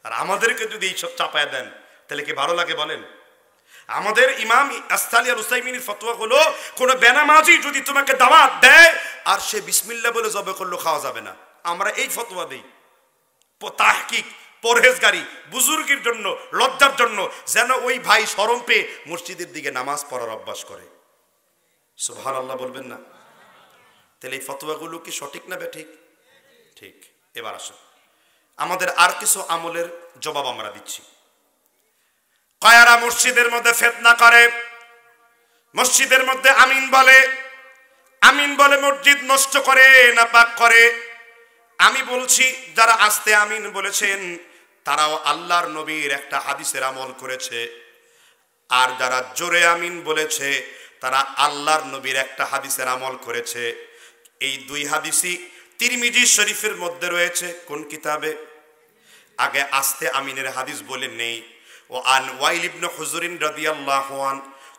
আর আমাদেরকে যদি এইসব চাপায় দেন তাহলে কি ভালো লাগে বলেন? আমাদের ইমাম আস্তালি আল উসাইমিনের ফতোয়া হলো কোন বেনামাজি যদি তোমাকে দাওয়াত দেয় আর সে বিসমিল্লাহ বলে জবে করলো খাওয়া যাবে না। আমরা এই ফতোয়া দেই তাহকিক, পরহেজগারি, বুজুর্গের জন্য, লজ্জার জন্য, যেন ওই ভাই শরম পেয়ে মসজিদের দিকে নামাজ পড়ার অভ্যাস করে। সুবহানাল্লাহ বলবেন না? তাহলে এই ফতোয়াগুলো কি সঠিক না বেঠিক? ঠিক। এবার আসুন আমাদের আর কিছু আমলের জবাব আমরা দিচ্ছি। কয়ারা মসজিদের মধ্যে ফিতনা করে, মসজিদের মধ্যে আমিন বলে, আমিন বলে মসজিদ নষ্ট করে, নাপাক করে। আমি বলছি যারা আস্তে আমিন বলেছেন তারাও আল্লাহর নবীর একটা হাদিসের আমল করেছে, আর যারা জোরে আমিন বলেছে তারা আল্লাহর নবীর একটা হাদিসের আমল করেছে। এই দুই হাদিসই তিরমিজি শরীফের মধ্যে রয়েছে। কোন কিতাবে? আগে আস্তে আমিনের হাদিস বলে নেই। ও আন ওয়াইল ইবনে হুজুরিন রাদিয়াল্লাহু আন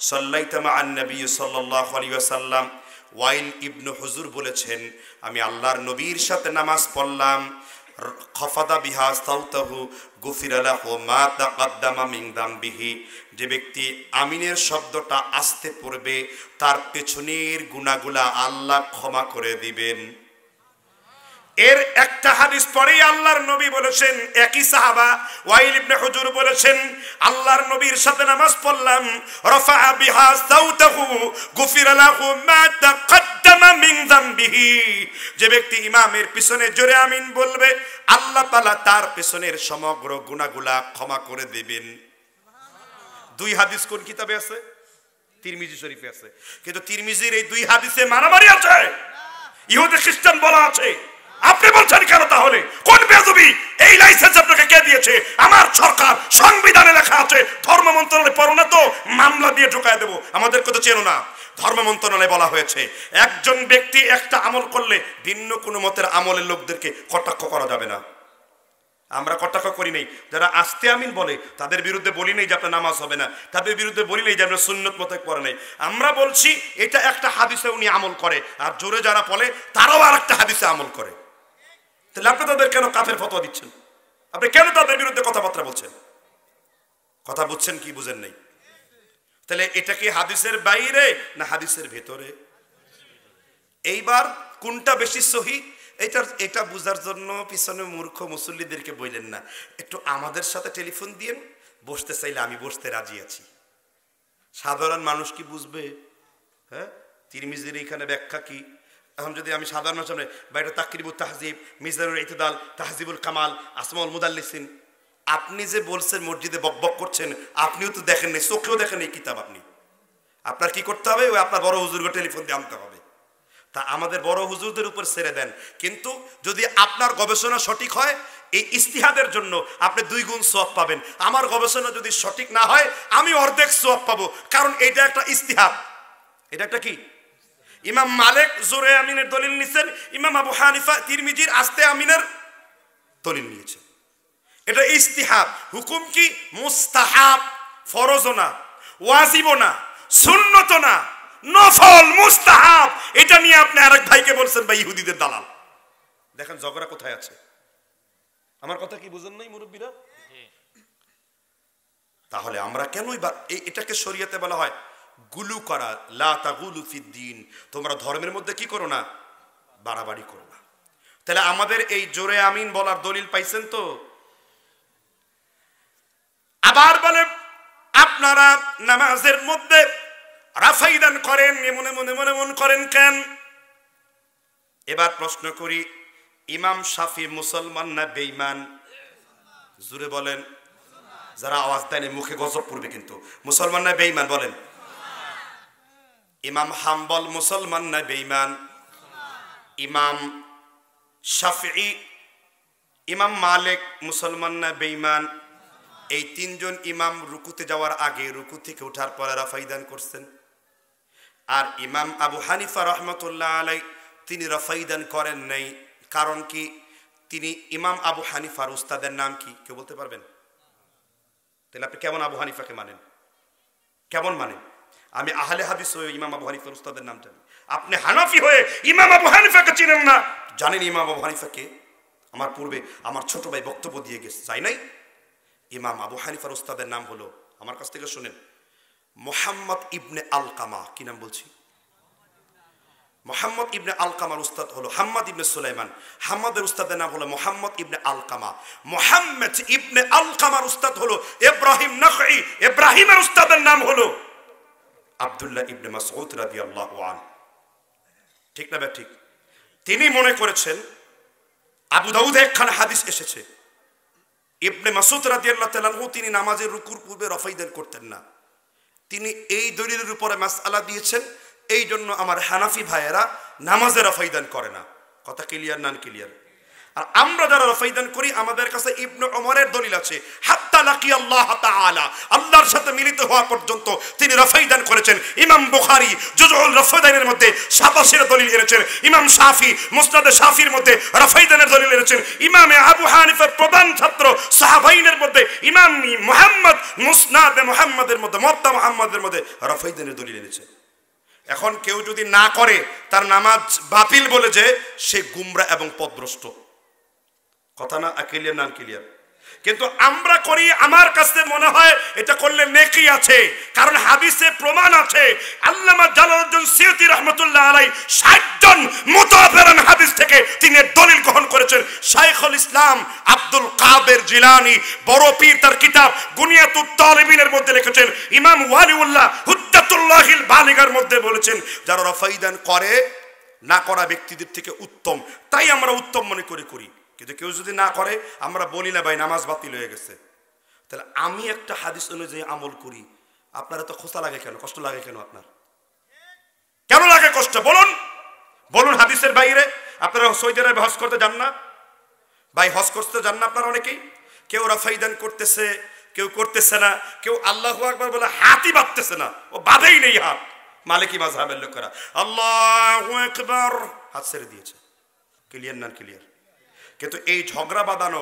সাল্লাইতু মা'আন নবী সাল্লাল্লাহু আলাইহি ওয়াসাল্লাম। ওয়াইল ইবনে হুজুর বলেছেন আমি আল্লাহর নবীর সাথে নামাজ পড়লাম। খাফাদা বিহা সাউতাহু গুফিরা লাহু মা তাকাদ্দামা মিন যামবিহি। যে ব্যক্তি আমিনের শব্দটা আস্তে পড়বে তার পেছনের গুনাহগুলা আল্লাহ ক্ষমা করে দিবেন। এর একটা হাদিস পরেই আল্লাহর নবী বলেছেন, একই সাহাবা ওয়াইল ইবনে হুজুর বলেছেন আল্লাহর নবীর সাথে নামাজ পড়লাম, রাফা বিহা সাউতাহু গুফিরা লাহু মা তাকাদ্দামা মিন যামবিহি। যে ব্যক্তি ইমামের পিছনে জোরে আমিন বলবে আল্লাহ তাআলা তার পিছনের সমগ্র গুনাহগুলা ক্ষমা করে দিবেন। দুই হাদিস কোন কিতাবে আছে? তিরমিজি শরীফে আছে। কিন্তু তিরমিজির এই দুই হাদিসে মারামারি আছে, ইহুদি খ্রিস্টান বলা আছে। আপনি বলছেন কেন তাহলে? কোন বেয়াদবি? এই লাইসেন্স আপনাকে কে দিয়েছে? আমার সরকার, সংবিধানে লেখা আছে। ধর্ম মন্ত্রণালয়ে পড়ো না তো মামলা দিয়ে ঢুকায় দেবো। আমাদেরকে তো চেনো না। ধর্ম মন্ত্রণালয়ে বলা হয়েছে একজন ব্যক্তি একটা আমল করলে ভিন্ন কোনো মতের আমলের লোকদেরকে কটাক্ষ করা যাবে না। আমরা কটাক্ষ করি নাই। যারা আস্তে আমিন বলে তাদের বিরুদ্ধে বলি নাই যে আপনার নামাজ হবে না, তাদের বিরুদ্ধে বলি নাই যে আপনার সুন্নত মতে পড়ে নাই। আমরা বলছি এটা একটা হাদিসে উনি আমল করে, আর জোরে যারা বলে তারাও আর একটা হাদিসে আমল করে। তাহলে আপনি তাদের কেন কাফের ফতোয়া দিচ্ছেন? আপনি কেন তাদের বিরুদ্ধে কথাবার্তা বলছেন? কথা বুঝছেন কি বুঝেন নাই? তাহলে এটা কি হাদিসের বাইরে না হাদিসের ভেতরে? এইবার কোনটা বেশি সহি এটা বুঝার জন্য পিছনে মূর্খ মুসল্লিদেরকে বললেন না, একটু আমাদের সাথে টেলিফোন দিয়েন, বসতে চাইলে আমি বসতে রাজি আছি। সাধারণ মানুষ কি বুঝবে? হ্যাঁ, তিরমিজির এইখানে ব্যাখ্যা কি? এখন যদি আমি সাধারণ সামনে বাইরে তাকরিবুত তাহজিব, মিজানুল ইতিদাল, তাহজিবুল কামাল, আসমাউল মুদাল্লিসিন, আপনি যে বলছেন মসজিদে বকবক করছেন, আপনিও তো দেখেন নাই, চোখেও দেখেন এই কিতাব। আপনার কি করতে হবে? ওই আপনার বড় হুজুরকে টেলিফোন দিয়ে আনতে হবে। তা আমাদের বড় হুজুরদের উপর ছেড়ে দেন। কিন্তু যদি আপনার গবেষণা সঠিক হয় এই ইস্তিহাদের জন্য আপনি 2 গুণ সওয়াব পাবেন। আমার গবেষণা যদি সঠিক না হয় আমি অর্ধেক সওয়াব পাবো, কারণ এটা একটা ইস্তিহাদ। এটা একটা কি? ইমাম মালিক জোরে আমিনের দলিল নিয়েছেন, ইমাম আবু হানিফা তিরমিজির আস্তে আমিনের দলিল নিয়েছেন। এটা ইস্তিহাদ। হুকুম কি? মুস্তাহাব, ফরজ না, ওয়াজিব না, সুন্নত না, নফল, মুস্তাহাব। এটা নিয়ে আপনি আরেক ভাইকে বলছেন ভাই ইহুদিদের দালাল। দেখেন ঝগড়া কোথায় আছে। আমার কথা কি বুঝেন নাই মুরব্বীরা? তাহলে আমরা কেনই বা এটাকে শরীয়তে বলা হয় গুলু করা, লা তাগুলু ফিদ্দিন। তোমরা ধর্মের মধ্যে কি করো না? বাড়াবাড়ি করো না। তাহলে আমাদের এই জোরে আমিন বলার দলিল পাইছেন তো? আবার বলে আপনারা নামাজের মধ্যে রাফাইদান করেন, মনে মনে মনে মনে করেন কেন? এবার প্রশ্ন করি, ইমাম শাফি মুসলমান না বেঈমান? জোরে বলেন। যারা আওয়াজ দেয় মুখে গজব পড়বে কিন্তু। মুসলমান না বেঈমান বলেন? ইমাম হাম্বল মুসলমান না বেঈমান? ইমাম শাফিঈ, ইমাম মালিক মুসলমান না বেঈমান? এই তিনজন ইমাম রুকুতে যাওয়ার আগে রুকু থেকে ওঠার পরে রাফাইদান করছেন। আর ইমাম আবু হানিফা রহমতুল্লাহ আলাই তিনি রাফাইদান করেন নাই। কারণ কি? তিনি ইমাম আবু হানিফার উস্তাদের নাম কি কেউ বলতে পারবেন? তাহলে আপনি কেমন আবু হানিফাকে মানেন? কেমন মানেন? আমি আহলে হাদিস হয়ে ইমাম আবু হানিফার উস্তাদের নাম জানি, আপনি হানাফি হয়ে ইমাম আবু হানিফাকে চিনেন না। জানেন ইমাম আবু হানিফাকে? আমার পূর্বে আমার ছোট ভাই বক্তব্য দিয়ে গেছে, যাই নাই? ইমাম আবু হানিফার উস্তাদের নাম হলো, আমার কাছ থেকে শুনেন, মুহাম্মদ ইবনে আলকামা। কি নাম বলছি? মুহাম্মদ ইবনে আলকামার উস্তাদ হলো হাম্মাদ ইবনে সুলাইমান। হাম্মাদের উস্তাদের নাম হলো মুহাম্মদ ইবনে আলকামা। মুহাম্মদ ইবনে আলকামার উস্তাদ হলো ইব্রাহিম নাখঈ। ইব্রাহিমের উস্তাদের নাম হলো আব্দুল্লাহ ইবনে মাসউদ রাদিয়াল্লাহু আনহু। ঠিক না ঠিক? তিনি মনে করেছেন আবু দাউদে একখানা হাদিস এসেছে, ইবনে মাসউদ রাদিয়াল্লাহু তাআলা আনহু তিনি নামাজের রুকুর পূর্বে রাফাইদান করতেন না। তিনি এই দলিলের উপরে মাসআলা দিয়েছেন, এই জন্য আমার হানাফি ভাইয়েরা নামাজে রাফাইদান করে না। কথা ক্লিয়ার না ক্লিয়ার? আর আমরা যারা রাফাইদান করি আমাদের কাছে ইবনে ওমরের দলিল আছে, হাত্তা লাকি আল্লাহ তাআলা, আল্লাহর সাথে মিলিত হওয়া পর্যন্ত তিনি রাফাইদান করেছেন। ইমাম বুখারী জুজউল রাফাইদানের মধ্যে সাতাশের দলিল এনেছেন। ইমাম শাফি মুসনাদে শাফির মধ্যে রাফাইদানের দলিল এনেছেন। ইমামে আবু হানিফার প্রধান ছাত্র সাহাবাইনের মধ্যে ইমাম মুহাম্মদ মুসনাদে মুহাম্মাদের মধ্যে মুওয়াত্তা মুহাম্মাদের মধ্যে রাফাইদানের দলিল এনেছেন। এখন কেউ যদি না করে তার নামাজ বাতিল বলে যে সে গুমরা এবং পথভ্রষ্ট। কথা না ক্লিয়ার না ক্লিয়ার? কিন্তু আমরা করি, আমার কাছে মনে হয় এটা করলে নেকি আছে, কারণ হাদিসে প্রমাণ আছে। আল্লামা জালালউদ্দিন সিয়ুতী রাহমাতুল্লাহ আলাইহি ৬০ জন মুতাওয়াফিরান হাদিস থেকে তিনি দলিল গ্রহণ করেছেন। শাইখুল ইসলাম আব্দুল কাদের জিলানী বড় পীর তার কিতাব গুনিয়াতুত তালিবিনের মধ্যে লিখেছেন, ইমাম ওয়ালিউল্লাহ হুজ্জাতুল্লাহিল বালিগার মধ্যে বলেছেন, যারা রাফাইদান করে না করা ব্যক্তিদের থেকে উত্তম। তাই আমরা উত্তম মনে করি। কিন্তু কেউ যদি না করে আমরা বলি না ভাই নামাজ বাতিল হয়ে গেছে। তাহলে আমি একটা হাদিস অনুযায়ী আমল করি, আপনারা তো খোঁচা লাগে কেন, কষ্ট লাগে কেন? আপনার কেন লাগে কষ্ট বলুন? বলুন হাদিসের বাইরে আপনারা সৌদি আরবে হজ করতে যান না? ভাই হজ করতে যান না আপনারা অনেকেই? কেউ রাফাইদান করতেছে, কেউ করতেছে না, কেউ আল্লাহু আকবার বলে হাতই বাঁধতেছে না, ও বাঁধেই নেই হাত। মালিকি মাযহাবের লোকেরা আল্লাহু আকবার হাত ছেড়ে দিয়েছে। ক্লিয়ার না ক্লিয়ার? কিন্তু এই ঝগড়া বাঁধানো,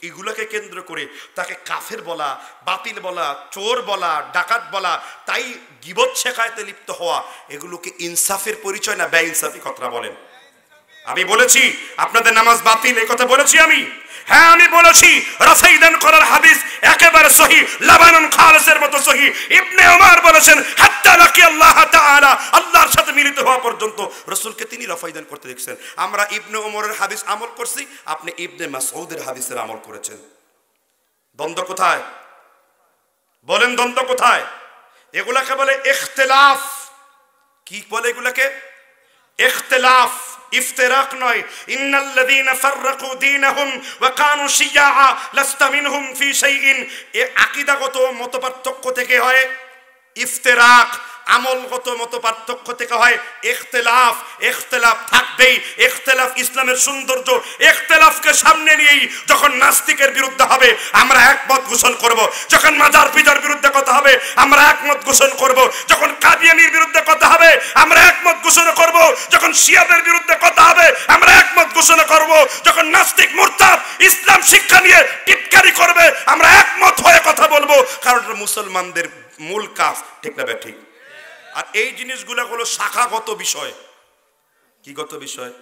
এইগুলোকে কেন্দ্র করে তাকে কাফের বলা, বাতিল বলা, চোর বলা, ডাকাত বলা, তাই গীবত শেখায়তে লিপ্ত হওয়া, এগুলোকে ইনসাফের পরিচয় না বেইনসাফি? কথা বলেন। আমি বলেছি আপনাদের নামাজ বাতিল, এই কথা বলেছি আমি? হ্যাঁ আমি বলেছি। রাফাইদান করার হাদিস একেবারে সহিহ, লাবানুন খালিসের মতো সহিহ। ইবনে ওমর বলেছেন হাত্তা লাকি আল্লাহ তাআলা, আল্লাহর সাথে মিলিত হওয়া পর্যন্ত রাসূলকে তিনি রাফাইদান করতে দেখছেন। আমরা ইবনে ওমরের হাদিস আমল করছি, আপনি ইবনে মাসউদের হাদিসের আমল করেছেন। দ্বন্দ্ব কোথায় বলেন? দ্বন্দ্ব কোথায়? এগুলাকে বলে ইখতিলাফ। কি বলে এগুলাকে? ইখতিলাফ, ইফতিরাক নয়। ইন্নাল্লাযীনা ফাররাকু দীনাহুম ওয়া কানু শিয়াআ লাস্তা মিনহুম ফি শাইইন। এ আকীদাগত মতপার্থক্য থেকে হয় ইফতিরাক, আমলগত মতপার্থক্য থেকে হয় ইখতিলাফ। ইখতিলাফ থাকবেই, ইখতিলাফ ইসলামের সৌন্দর্য। ইখতিলাফকে সামনে নিয়েই যখন নাস্তিকের বিরুদ্ধে হবে আমরা একমত ঘোষণা করব, যখন মাজার পিজার বিরুদ্ধে কথা হবে আমরা একমত ঘোষণা করব, যখন কাদিয়ানীর বিরুদ্ধে কথা হবে আমরা একমত ঘোষণা করব, যখন শিয়াদের বিরুদ্ধে কথা হবে আমরা একমত ঘোষণা করব, যখন নাস্তিক মুরতাদ ইসলাম শিক্ষা নিয়ে টিটকারি করবে আমরা একমত হয়ে কথা বলবো, কারণ এটা মুসলমানদের মূল কাজ। ঠিক না ঠিক? আর এই জিনিসগুলো হলো শাখাগত বিষয়। কি গত বিষয়?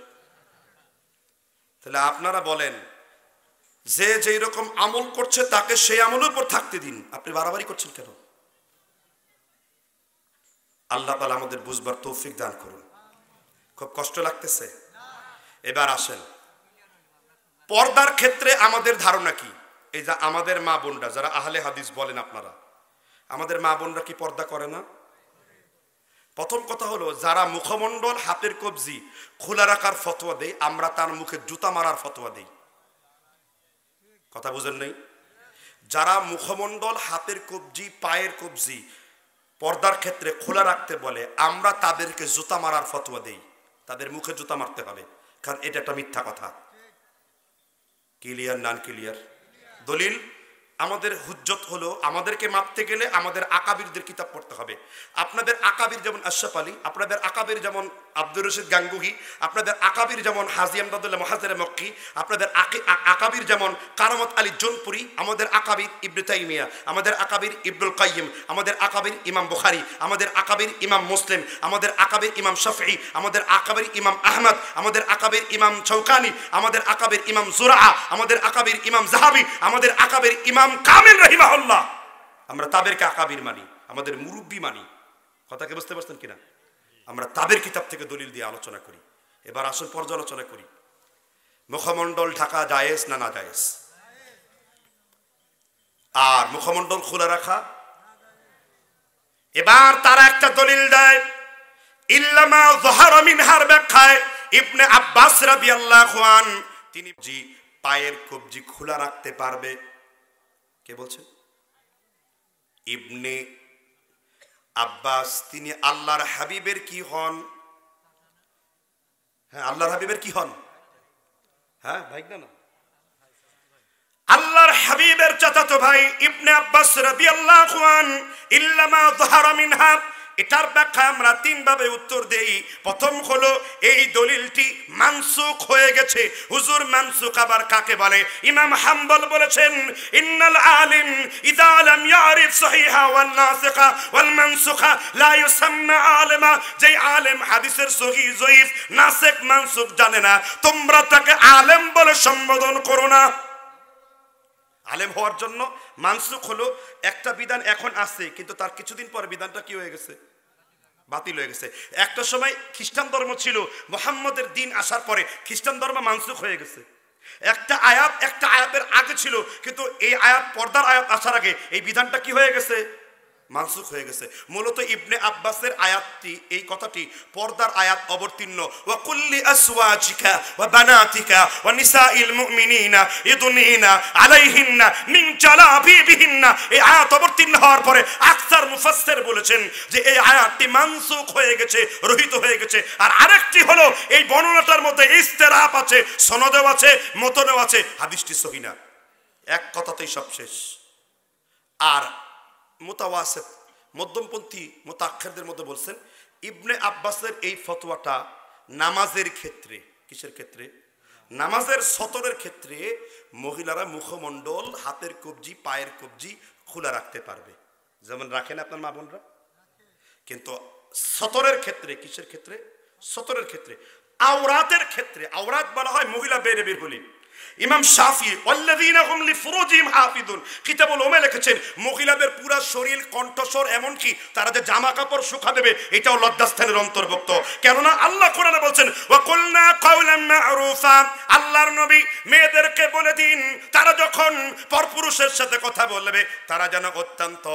তাহলে আপনারা বলেন, যে যেই রকম আমল করছে তাকে সেই আমলের উপর থাকতে দিন, আপনি বাড়াবাড়ি করছেন কেন? আল্লাহ তাআলা আমাদের বুঝবার তৌফিক দান করুন। খুব কষ্ট লাগতেছে? এবার আসেন পর্দার ক্ষেত্রে আমাদের ধারণা কি? এই যে আমাদের মা বোনরা যারা আহলে হাদিস বলেন, আপনারা আমাদের মা বোনরা কি পর্দা করে না? প্রথম কথা হলো, যারা মুখমণ্ডল হাতের কবজি খোলা রাখার ফতোয়া দেয়, আমরা তার মুখে জুতা মারার ফতোয়া দেই। কথা বুঝেন নাই? যারা মুখমণ্ডল হাতের কবজি পায়ের কবজি পর্দার ক্ষেত্রে খোলা রাখতে বলে, আমরা তাদেরকে জুতা মারার ফতোয়া দেই, তাদের মুখে জুতা মারতে হবে, কারণ এটা একটা মিথ্যা কথা। ক্লিয়ার নান ক্লিয়ার? দলিল আমাদের হুজ্জত হলো, আমাদেরকে মাপতে গেলে আমাদের আকাবিরদের কিতাব পড়তে হবে। আপনাদের আকাবির যেমন আশরাফ আলী, আপনাদের আকাবির যেমন আব্দুর রশিদ গাঙ্গুহি, আপনাদের আকাবির যেমন হাজী আমদাদুল্লাহ মুহাজ্জির মক্কি, আপনাদের আকাবির যেমন কারামত আলী জোনপুরি, আমাদের আকাবির ইবনে তাইমিয়া, আমাদের আকাবির ইবনুল কাইয়িম, আমাদের আকাবির ইমাম বুখারী, আমাদের আকাবির ইমাম মুসলিম, আমাদের আকাবির ইমাম শাফঈ, আমাদের আকাবির ইমাম আহমদ, আমাদের আকাবির ইমাম শৌকানি, আমাদের আকাবির ইমাম জুরআ, আমাদের আকাবির ইমাম যাহাবি, আমাদের আকাবির ইমাম কামিল রাহিমাহুল্লাহ। আমরা তাদেরকে আকাবির মানি, আমাদের মুরব্বি মানি। কথাকে বুঝতে পারছেন কিনা? আমরা তাদের কিতাব থেকে দলিল দিয়ে আলোচনা করি। এবার আসল পর্যালোচনা করি, মুখমণ্ডল ঢাকা জায়েজ না না জায়েজ? আর মুখমণ্ডল খোলা রাখা? এবার তারা একটা দলিল দেয়, ইল্লামা যাহারা মিনহার ব্যাখ্যায় ইবনে আব্বাস রাদিয়াল্লাহু আনহু তিনি জি পায়ের কবজি খোলা রাখতে পারবে। কে বলছেন? ইবনে আব্বাস। তিনি আল্লাহর হাবিবের কি হন? হ্যাঁ, আল্লাহর হাবিবের কি হন? হ্যাঁ ভাই, না আল্লাহর হাবিবের চাচাতো ভাই ইবনে আব্বাস রাদিয়াল্লাহু আনহু। ইল্লামা যাহারা মিনহা, এটার ব্যাখ্যা আমরা তিন ভাবে উত্তর দেই। প্রথম হলো এই দলিলটি মানসুখ হয়ে গেছে। হুজুর মানসুখ আবার কাকে বলে? ইমাম হাম্বল বলেছেন, ইন্নাল আলিম ইযা লাম ইয়ারিফ সহিহা ওয়ান নাসিখা ওয়াল মানসুখা লা ইউসাম্মা আলিমা। যে আলেম হাদিসের সহিহ জয়ীফ নাসিখ মানসুখ জানে না, তোমরা তাকে আলেম বলে সম্বোধন করো না। আলেম হওয়ার জন্য মানসুখ হলো একটা বিধান এখন আছে, কিন্তু তার কিছুদিন পর বিধানটা কি হয়ে গেছে? বাতিল হয়ে গেছে। একটা সময় খ্রিস্টান ধর্ম ছিল, মুহাম্মদের দিন আসার পরে খ্রিস্টান ধর্ম মানসুখ হয়ে গেছে। একটা আয়াতের আগে ছিল, কিন্তু এই আয়াত, পর্দার আয়াত আসার আগে এই বিধানটা কি হয়ে গেছে? মানসুখ হয়ে গেছে। মূলত ইবনে আব্বাসের আয়াতটি, এই কথাটি পর্দার আয়াত অবতীর্ণ, ওয়া কুল্লি আসওয়াজিকা ওয়া বানাতিকা ওয়া নিসাইল মুমিনিনা ইদুনিনা আলাইহিন্না মিন জালাবিবিহিন্না। এই আয়াত অবতীর্ণ হওয়ার পরে আকসার মুফাসসির বলেছেন যে এই আয়াতটি মানসুখ হয়ে গেছে, রহিত হয়ে গেছে। আর আরেকটি হলো এই বর্ণনাটার মধ্যে ইস্তেরাব আছে, সনদেও আছে, মতনেও আছে, হাদিসটি সহিহ না। এক কথাতেই সব শেষ। আর মুতাওয়াসিত মধ্যমপন্থী মুতাআখিরদের মধ্যে বলছেন ইবনে আব্বাসের এই ফতোয়াটা নামাজের ক্ষেত্রে, কিসের ক্ষেত্রে? নামাজের সতরের ক্ষেত্রে মহিলারা মুখমণ্ডল, হাতের কবজি, পায়ের কবজি খোলা রাখতে পারবে, যেমন রাখেন আপনার মা বোনরা। কিন্তু সতরের ক্ষেত্রে, কিসের ক্ষেত্রে? সতরের ক্ষেত্রে, আওরাতের ক্ষেত্রে। আওরাত বলা হয় মহিলা বের হলে। ইমাম শাফি ওয়াল্লাযীনা হুম লিফুরুজিহিম হাফিজুন কিতাবুল উম্মে লিখেছেন, মহিলাদের পুরো শরীর, কণ্ঠস্বর, এমনকি তারা যে জামা কাপড় শুকা দেবে এটাও লজ্জাস্থানের অন্তর্ভুক্ত। কেননা আল্লাহ কোরআনে বলছেন, ওয়া কুলনা কাওলান মা'রুফা। আল্লাহর নবী মেয়েদেরকে বলে দিন, তারা যখন পরপুরুষের সাথে কথা বলবে তারা যেন অত্যন্ত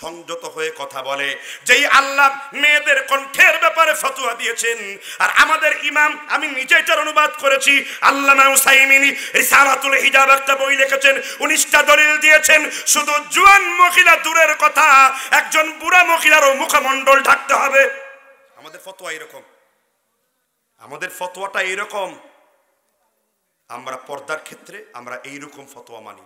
সংযত হয়ে কথা বলে। যেই আল্লাহ মেয়েদের কণ্ঠের ব্যাপারে ফতোয়া দিয়েছেন, আর আমাদের ইমাম, আমি নিজে এটার অনুবাদ করেছি, আল্লামা উসাইমিনী রিসালাতুল হিজাব একটা বই লিখেছেন, 19টা দলিল দিয়েছেন। শুধু জোয়ান মহিলা দূরের কথা, একজন বুড়া মহিলারও মুখমণ্ডল ঢাকতে হবে। আমাদের ফতোয়া এরকম, আমাদের ফতোয়াটা এরকম। আমরা পর্দার ক্ষেত্রে আমরা এইরকম ফতোয়া মানি,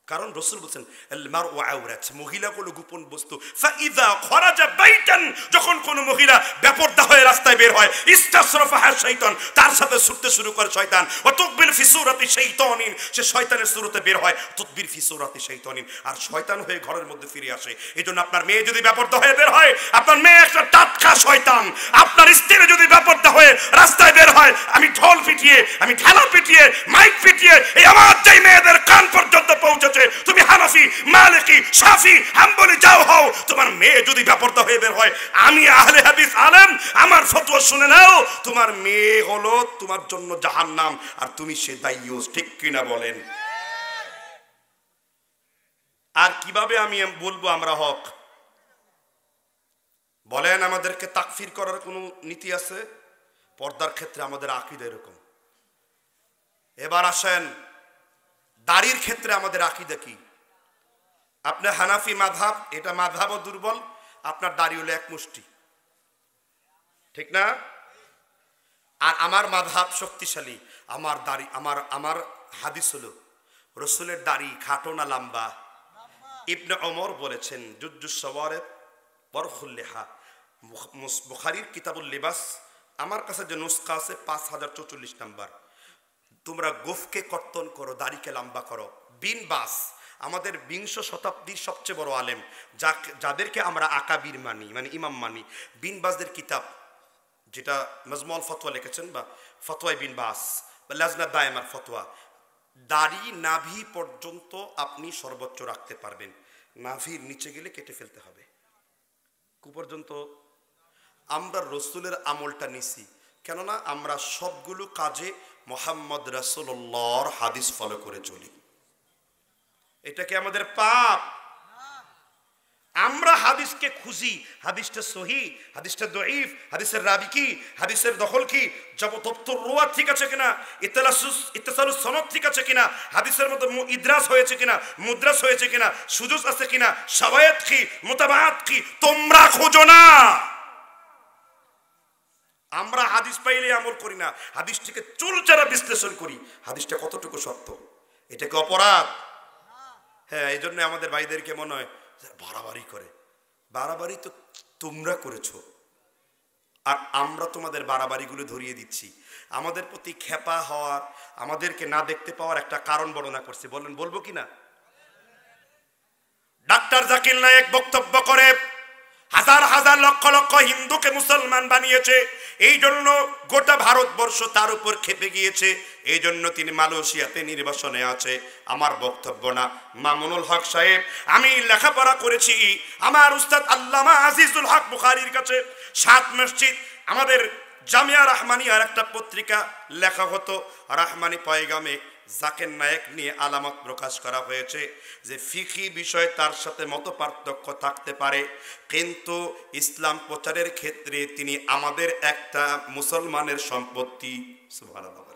কারণ রাসূল বলেছেন আল মারউ আওরাত, মহিলাগুলো গোপন বস্তু। ফাইযা খরাজা বাইতান, যখন কোন মহিলা বেপরদা হয়ে রাস্তায় বের হয়, ইস্তাসরাফাহা শাইতান, তার সাথে ছুটতে শুরু করে শয়তান। ওয়া তুকবিল ফি সূরাতি শাইতানিন, সে শয়তানের সূরতে বের হয়, তুকবির ফি সূরাতি শাইতানিন, আর শয়তান হয়ে ঘরের মধ্যে ফিরে আসে। এজন্য আপনার মেয়ে যদি বেপরদা হয়ে বের হয়, আপনার মেয়ে একটা টাটকা শয়তান। আপনার স্ত্রী যদি বেপরদা হয়ে রাস্তায় বের হয়, আমি ঢোল পিটিয়ে, আমি ঢালা পিটিয়ে, মাইক পিটিয়ে, এই আমার যেই মেয়েদের কান পর্যন্ত পৌঁছেছে, তুমি হানাফি, মালিকি, শাফি, হাম্বলি যাও হও, তোমার মেয়ে যদি বেপরদা হয়ে বের হয়, আমি আহলে হাদিস আলেম, আমার ফতোয়া শুনে নাও, তোমার মেয়ে হলো তোমার জন্য জাহান্নাম, আর তুমি সে দায়ুস। ঠিক কিনা বলেন? আর কিভাবে আমি বলবো আমরা হক? বলেন, আমাদেরকে তাকফির করার কোনো নীতি আছে? পর্দার ক্ষেত্রে আমাদের আকীদা এরকম। এবার আসেন দাড়ির ক্ষেত্রে আমাদের আকীদা কি? আপনি হানাফি মাযহাব, এটা মাযহাবও দুর্বল, আপনার দাড়ি হলো এক মুষ্টি, ঠিক না? আর আমার মাযহাব শক্তিশালী, আমার দাড়ি, আমার হাদিস হলো রাসূলের দাড়ি খাটো না লম্বা? ইবনে ওমর বলেছেন জুজ্জুস সাওয়ারিদ বরখুল লিহা, বুখারীর কিতাবুল লিবাস, আমার কাছে যে নুসখা আছে 5044 নাম্বার, তোমরা গোফকে কর্তন করো, দাড়িকে লম্বা করো। বিন বাস আমাদের বিংশ শতাব্দীর সবচেয়ে বড় আলেম, যাদেরকে আমরা আকাবির মানি, মানে ইমাম মানি, বিন বাসদের কিতাব যেটা মাজমুউল ফতোয়া লিখেছেন, বা ফতোয়ায়ে বিন বাস বা লাজনা দায়েমার ফতোয়া, দাড়ি নাভি পর্যন্ত আপনি সর্বোচ্চ রাখতে পারবেন, নাভির নিচে গেলে কেটে ফেলতে হবে। কু পর্যন্ত? আমরা রসুলের আমলটা নিছি, কেননা আমরা সবগুলো কাজে মুহাম্মদ রাসূলুল্লাহর হাদিস ফলো করে চলি। এটা কি আমাদের পাপ? আমরা হাদিসকে খুঁজি, হাদিসটা সহিহ, হাদিসটা দঈফ, হাদিসের রাবি কি, হাদিসের দখল কি, জবতর রুয়া ঠিক আছে কিনা, ইত্তিসালুস সনদ ঠিক আছে কিনা, হাদিসের মধ্যে ইদরাস হয়েছে কিনা, মুদ্রাস হয়েছে কিনা, সুজুজ আছে কিনা, শাওয়াহিদ কি, মুতাবাআত কি, তোমরা খোঁজো না। আমরা হাদিস পাইলে আমল করি না, হাদিসটিকে চুলচারা বিশ্লেষণ করি, হাদিসটা কতটুকু সত্য, এটা কি অপরাধ? হ্যাঁ, এই জন্য আমাদের ভাইদেরকে মনে হয় বাড়াবাড়ি করে। বাড়াবাড়ি তো তোমরা করেছো, আর আমরা তোমাদের বাড়াবাড়িগুলো ধরিয়ে দিচ্ছি। আমাদের প্রতি খেপা হওয়ার, আমাদেরকে না দেখতে পাওয়ার একটা কারণ বর্ণনা করছি, বলেন বলবো কিনা? ডাক্তার জাকির নায়েক বক্তব্য করে হাজার হাজার লক্ষ লক্ষ হিন্দুকে মুসলমান বানিয়েছে, এই জন্য গোটা ভারতবর্ষ তার উপর খেপে গিয়েছে, এই জন্য তিনি মালয়েশিয়াতে নির্বাসনে আছে। আমার বক্তব্য না, মামুনুল হক সাহেব, আমি লেখাপড়া করেছি আমার উস্তাদ আল্লামা আজিজুল হক বুখারীর কাছে। 7 মসজিদ আমাদের জামিয়া রাহমানিয়ার একটা পত্রিকা লেখা হতো, রাহমানি পয়গামে জাকির নায়েক নিয়ে আলামত প্রকাশ করা হয়েছে যে ফিকহি বিষয়ে তার সাথে মত পার্থক্য থাকতে পারে, কিন্তু ইসলাম প্রচারের ক্ষেত্রে তিনি আমাদের একটা মুসলমানের সম্পত্তি। সুবহানাল্লাহ।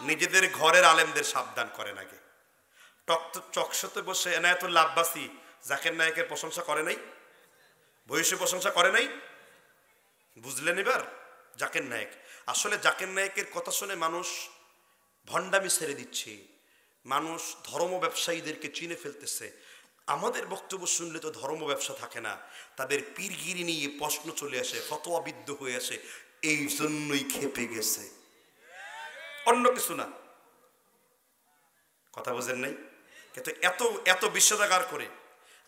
নিজেদের ঘরের আলেমদের সাবধান করেন আগে। চকশতে বসে এনায়েতুল্লাহ আব্বাসী জাকির নায়েকের প্রশংসা করে নাই, বয়সে প্রশংসা করে নাই, বুঝলেন এবার? জাকির নায়েক, আসলে জাকির নায়েকের কথা শুনে মানুষ ভণ্ডামি ছেড়ে দিচ্ছে, মানুষ ধর্ম ব্যবসায়ীদেরকে চিনে ফেলতেছে। আমাদের বক্তব্য শুনলে তো ধর্ম ব্যবসা থাকে না, তাদের পীরগিরি নিয়ে প্রশ্ন চলে আসে, ফতোয়াবিদ্ধ হয়ে আসে, এই জন্যই খেপে গেছে, অন্য কিছু না। কথা বোঝেন নাই? কিন্তু এত এত বিষেধাগার করে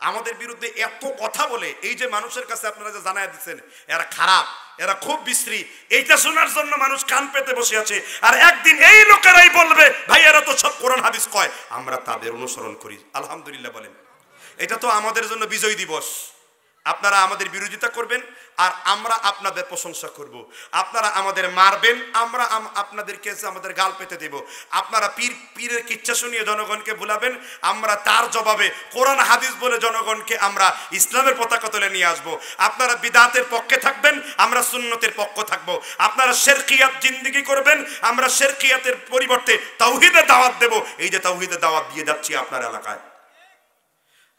আমাদের বিরুদ্ধে এত কথা বলে, এই যে মানুষের কাছে আপনারা যে জানায় দিচ্ছেন এরা খারাপ, এরা খুব বিশ্রী, এইটা শোনার জন্য মানুষ কান পেতে বসে আছে। আর একদিন এই লোকেরাই বলবে ভাই এরা তো সব কোরআন হাদিস কয়, আমরা তাদের অনুসরণ করি। আলহামদুলিল্লাহ বলেন, এটা তো আমাদের জন্য বিজয় দিবস। আপনারা আমাদের বিরোধিতা করবেন আর আমরা আপনাদের প্রশংসা করব। আপনারা আমাদের মারবেন, আমরা আপনাদেরকে আমাদের গাল পেতে দেব। আপনারা পীরের কিচ্ছা শুনিয়ে জনগণকে ভুলাবেন, আমরা তার জবাবে কোরআন হাদিস বলে জনগণকে আমরা ইসলামের পতাকা তুলে নিয়ে আসব। আপনারা বিদআতের পক্ষে থাকবেন, আমরা সুন্নতের পক্ষ থাকব। আপনারা শিরকিয়াত জিন্দেগি করবেন, আমরা শিরকিয়াতের পরিবর্তে তাওহীদের দাওয়াত দেব। এই যে তাওহীদের দাওয়াত দিয়ে যাচ্ছি আপনার এলাকায়।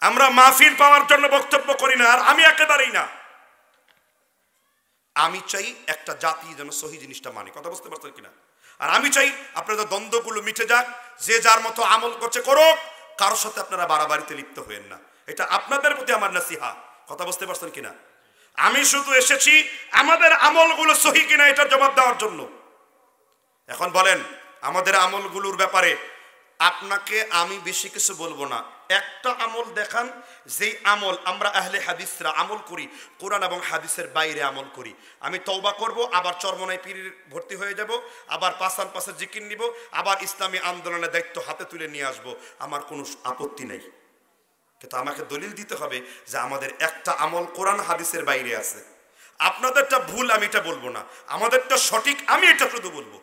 আমরা মাহফিল পাওয়ার জন্য বক্তব্য করি না, আর আমি একেবারেই না। আমি চাই একটা জাতি যেন সহি জিনিসটা মানে, কথা বুঝতে পারছেন কিনা? আর আমি চাই আপনাদের দ্বন্দ্বগুলো মিটে যাক, যে যার মতো আমল করছে করুক, কারোর সাথে আপনারা বাড়াবাড়িতে লিপ্ত হবেন না, এটা আপনাদের প্রতি আমার নসিহা। কথা বুঝতে পারছেন কিনা? আমি শুধু এসেছি আমাদের আমলগুলো সহি কিনা এটার জবাব দেওয়ার জন্য। এখন বলেন আমাদের আমলগুলোর ব্যাপারে আপনাকে আমি বেশি কিছু বলবো না, একটা আমল দেখান যেই আমল আমরা আহলে হাদিসরা আমল করি, কোরআন এবং হাদিসের বাইরে আমল করি। আমি তওবা করব, আবার চরমনায় পীরের ভর্তি হয়ে যাব, আবার পাশান পাশে জিকির নিব, আবার ইসলামী আন্দোলনের দায়িত্ব হাতে তুলে নিয়ে আসব, আমার কোনো আপত্তি নেই। কিন্তু আমাকে দলিল দিতে হবে যে আমাদের একটা আমল কোরআন হাদিসের বাইরে আছে। আপনাদেরটা ভুল আমি এটা বলবো না, আমাদেরটা সঠিক আমি এটা শুধু বলবো।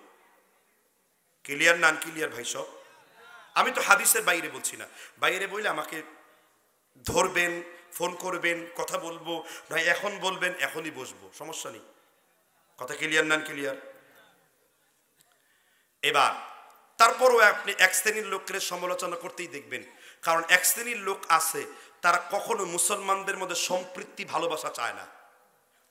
ক্লিয়ার না ক্লিয়ার ভাই সব? আমি তো হাদিসের বাইরে বলছি না, বাইরে বললে আমাকে ধরবেন, ফোন করবেন, কথা বলবো, ভাই এখন বলবেন এখনই বসবো, সমস্যা নেই। কথা ক্লিয়ার না ক্লিয়ার? এবার তারপরও আপনি এক শ্রেণীর লোকের সমালোচনা করতেই দেখবেন, কারণ এক শ্রেণীর লোক আছে তারা কখনো মুসলমানদের মধ্যে সম্পৃক্তি ভালোবাসা চায় না।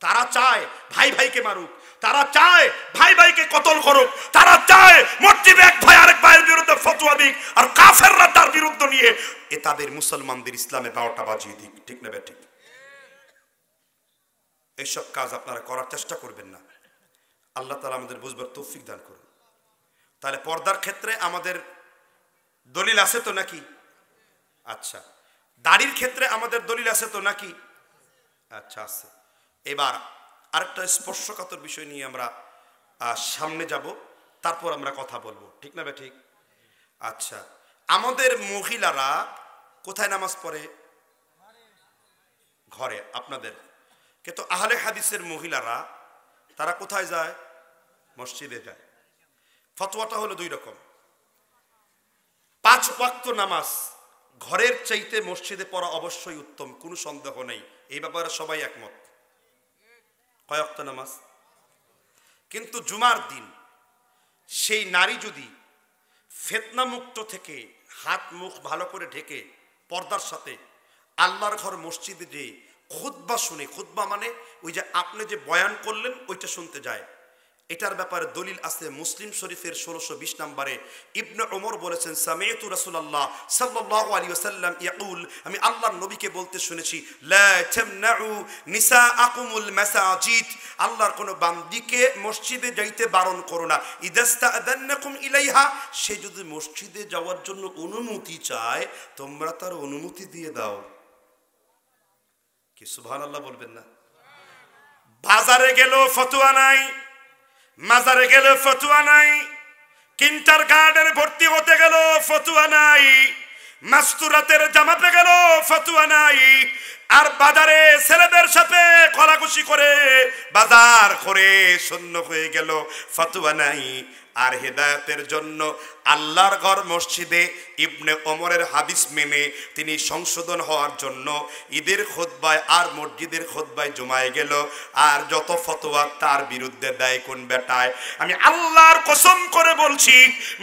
তারা চায় ভাই ভাইকে মারুক, তারা চায় ভাই ভাইকে কতল করুক, তারা চায় মসজিদে এক ভাই আরেক ভাইয়ের বিরুদ্ধে ফতোয়া দিক আর কাফেররা তার বিরুদ্ধে নিয়ে এ তাদের মুসলমানদের ইসলামে 12টা বাজিয়ে দিক। ঠিক না ঠিক? এইসব কাজ আপনারা করার চেষ্টা করবেন না। আল্লাহ তাআলা আমাদের বুঝবার তৌফিক দান করুন। তাহলে পর্দার ক্ষেত্রে আমাদের দলিল আছে তো নাকি? আচ্ছা, দাড়ির ক্ষেত্রে আমাদের দলিল আছে তো নাকি? আচ্ছা আছে। এবার আরেকটা স্পর্শকাতর বিষয় নিয়ে আমরা সামনে যাব, তারপর আমরা কথা বলবো। ঠিক না ঠিক? আচ্ছা, আমাদের মহিলারা কোথায় নামাজ পড়ে? ঘরে। আপনাদের কিন্তু আহলে হাদিসের মহিলারা তারা কোথায় যায়? মসজিদে যায়। ফতোয়াটা হলো 2 রকম। 5 ওয়াক্ত নামাজ ঘরের চাইতে মসজিদে পড়া অবশ্যই উত্তম, কোনো সন্দেহ নেই, এই ব্যাপারে সবাই একমত। কয় ওয়াক্ত নামাজ? কিন্তু জুমার দিন সেই নারী যদি ফিতনা মুক্ত থেকে হাত মুখ ভালো করে ঢেকে পর্দার সাথে আল্লাহর ঘর মসজিদে যে খুতবা শুনে, খুতবা মানে ওই যে আপনি যে বয়ান করলেন ওইটা শুনতে যায়, এটার ব্যাপারে দলিল আছে মুসলিম শরীফের 1620 নম্বরে ইবনে ওমর বলেছেন, সামি'তু রাসূলুল্লাহ সাল্লাল্লাহু আলাইহি ওয়াসাল্লাম ইয়াকুল, আমি আল্লাহর নবীকে বলতে শুনেছি, লা তামনাউ নিসাআকুমুল মাসাজিদ, আল্লাহর কোন বান্দীকে মসজিদে যাইতে বারণ করো না। ইদাস্তাআযান্নাকুম ইলাইহা, সে যদি মসজিদে যাওয়ার জন্য অনুমতি চায় তোমরা তার অনুমতি দিয়ে দাও। কি সুবহানাল্লাহ বলবেন না? বাজারে গেল ফতোয়া নাই, মাজারে গেলে ফতোয়া নাই, কিন্টার গার্ডেনে ভর্তি হতে গেল ফতোয়া নাই, মাস্তুরাতের জামাতে গেল ফতোয়া নাই, আর বাজারে ছেলেদের সাথে কলাকুশি করে বাজার করে শূন্য হয়ে গেল, ফতোয়া নাই। আর হেদায়েতের জন্য আল্লাহর ঘর মসজিদে ইবনে ওমরের হাদিস মেনে তিনি সংশোধন হওয়ার জন্য ঈদের খুতবায় আর মসজিদের খুতবায় জমায়ে গেল, আর যত ফতোয়া তার বিরুদ্ধে দেয় কোন বেটায়। আমি আল্লাহর কসম করে বলছি,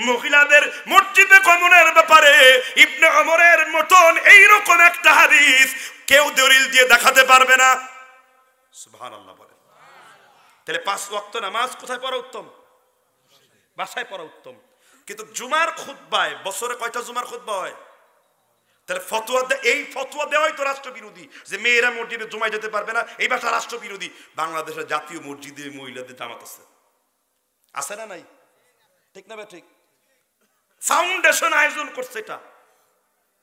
মহিলাদের মসজিদে গমনের ব্যাপারে ইবনে ওমরের মতন এইরকম একটা হাদিস কেউ দলিল দিয়ে দেখাতে পারবে না। সুবহানাল্লাহ বলে। তাহলে 5 ওয়াক্ত নামাজ কোথায় পড়া উত্তম? বাসায় পড়া উত্তম। কিন্তু জুমার খুতবায় বছরে কয়টা জুমার খুতবা হয়? তাহলে ফতোয়া এই ফতোয়া দেওয়াই তো রাষ্ট্রবিরোধী, যে মেয়েরা মসজিদে জুমায় যেতে পারবে না, এই ভাষা রাষ্ট্রবিরোধী। বাংলাদেশের জাতীয় মসজিদে মহিলাদের জামাত আছে, আছে না নাই? ঠিক না ঠিক? ফাউন্ডেশন আয়োজন করছে এটা।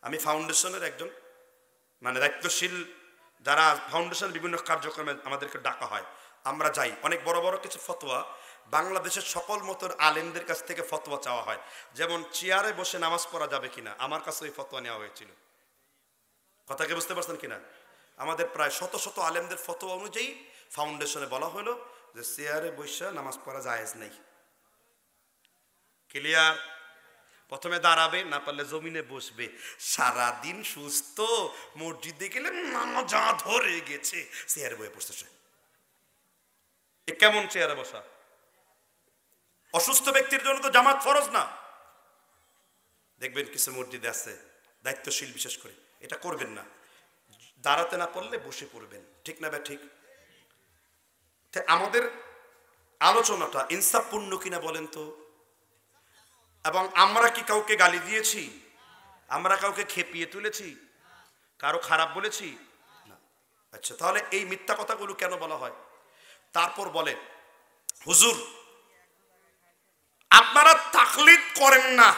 আমি ফাউন্ডেশনের একজন মানে দায়িত্বশীল, যারা ফাউন্ডেশন বিভিন্ন কার্যক্রমে আমাদেরকে ডাকা হয়, আমরা যাই। অনেক বড় বড় কিছু ফতোয়া বাংলাদেশের সকল মতের আলেমদের কাছ থেকে ফতোয়া চাওয়া হয়, যেমন চেয়ারে বসে নামাজ পড়া যাবে কিনা, আমার কাছে ওই ফতোয়া নেওয়া হয়েছিল। কথাকে বুঝতে পারছেন কিনা? আমাদের প্রায় শত শত আলেমদের ফতোয়া অনুযায়ী ফাউন্ডেশনে বলা হলো যে চেয়ারে বসে নামাজ পড়া জায়েজ নেই। ক্লিয়ার? প্রথমে দাঁড়াবে, না পারলে জমিনে বসবে। সারাদিন সুস্থ, মসজিদে গেলে যা ধরে গেছে, চেয়ারে বসে বসতেছে। এ কেমন চেয়ারে বসা? অসুস্থ ব্যক্তির জন্য তো জামাত ফরজ না। দেখবেন কিছু মসজিদে আছে দায়িত্বশীল, বিশেষ করে এটা করবেন না, দাঁড়াতে না পারলে বসে পড়বেন। ঠিক না ঠিক? আমাদের আলোচনাটা ইনসাফপূর্ণ কিনা বলেন তো? এবং আমরা কি কাউকে গালি দিয়েছি? আমরা কাউকে খেপিয়ে তুলেছি? কারো খারাপ বলেছি? না। আচ্ছা, তাহলে এই মিথ্যা কথাগুলো কেন বলা হয়? তারপর বলে, হুজুর আপনারা তাকলিদ করেন না।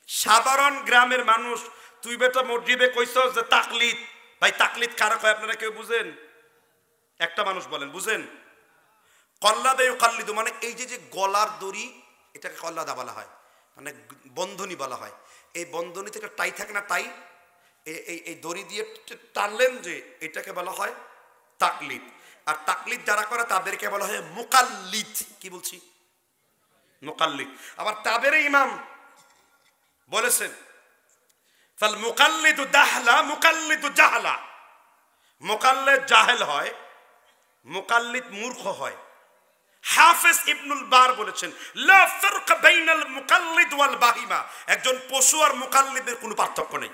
সাধারণ গ্রামের মানুষ, তুই বেটা মসজিদে কইছস যে তাকলিদ। ভাই তাকলিদ কারা কয় আপনারা কেউ বুঝেন? একটা মানুষ বলেন, বুঝেন? কল্লাদা ইউকাল্লিদু মানে এই যে গলার দড়ি, এটাকে কল্লাদা বলা হয়, মানে বন্ধনী বলা হয়। এই বন্ধনী থেকে টাই থাকে না, টাই, এই দড়ি দিয়ে টানলেন যে, এটাকে বলা হয় তাকলিদ। আর তাকলিদ যারা করে তাদেরকে বলা হয় মুকাল্লিদ। কি বলছি? মুকাল্লিদ। আবার তাদের ইমাম বলেছেন, ফাল মুকাল্লিদু দাহলা মুকাল্লিদু জাহলা। মুকাল্লিদ জাহেল হয়, মুকাল্লিদ মূর্খ হয়। হাফেজ ইবনুল বার বলেছেন, লা ফারক বাইনাল মুকাল্লিদ ওয়াল বাহিমা, একজন পশু আর মুকাল্লিদের কোনো পার্থক্য নেই।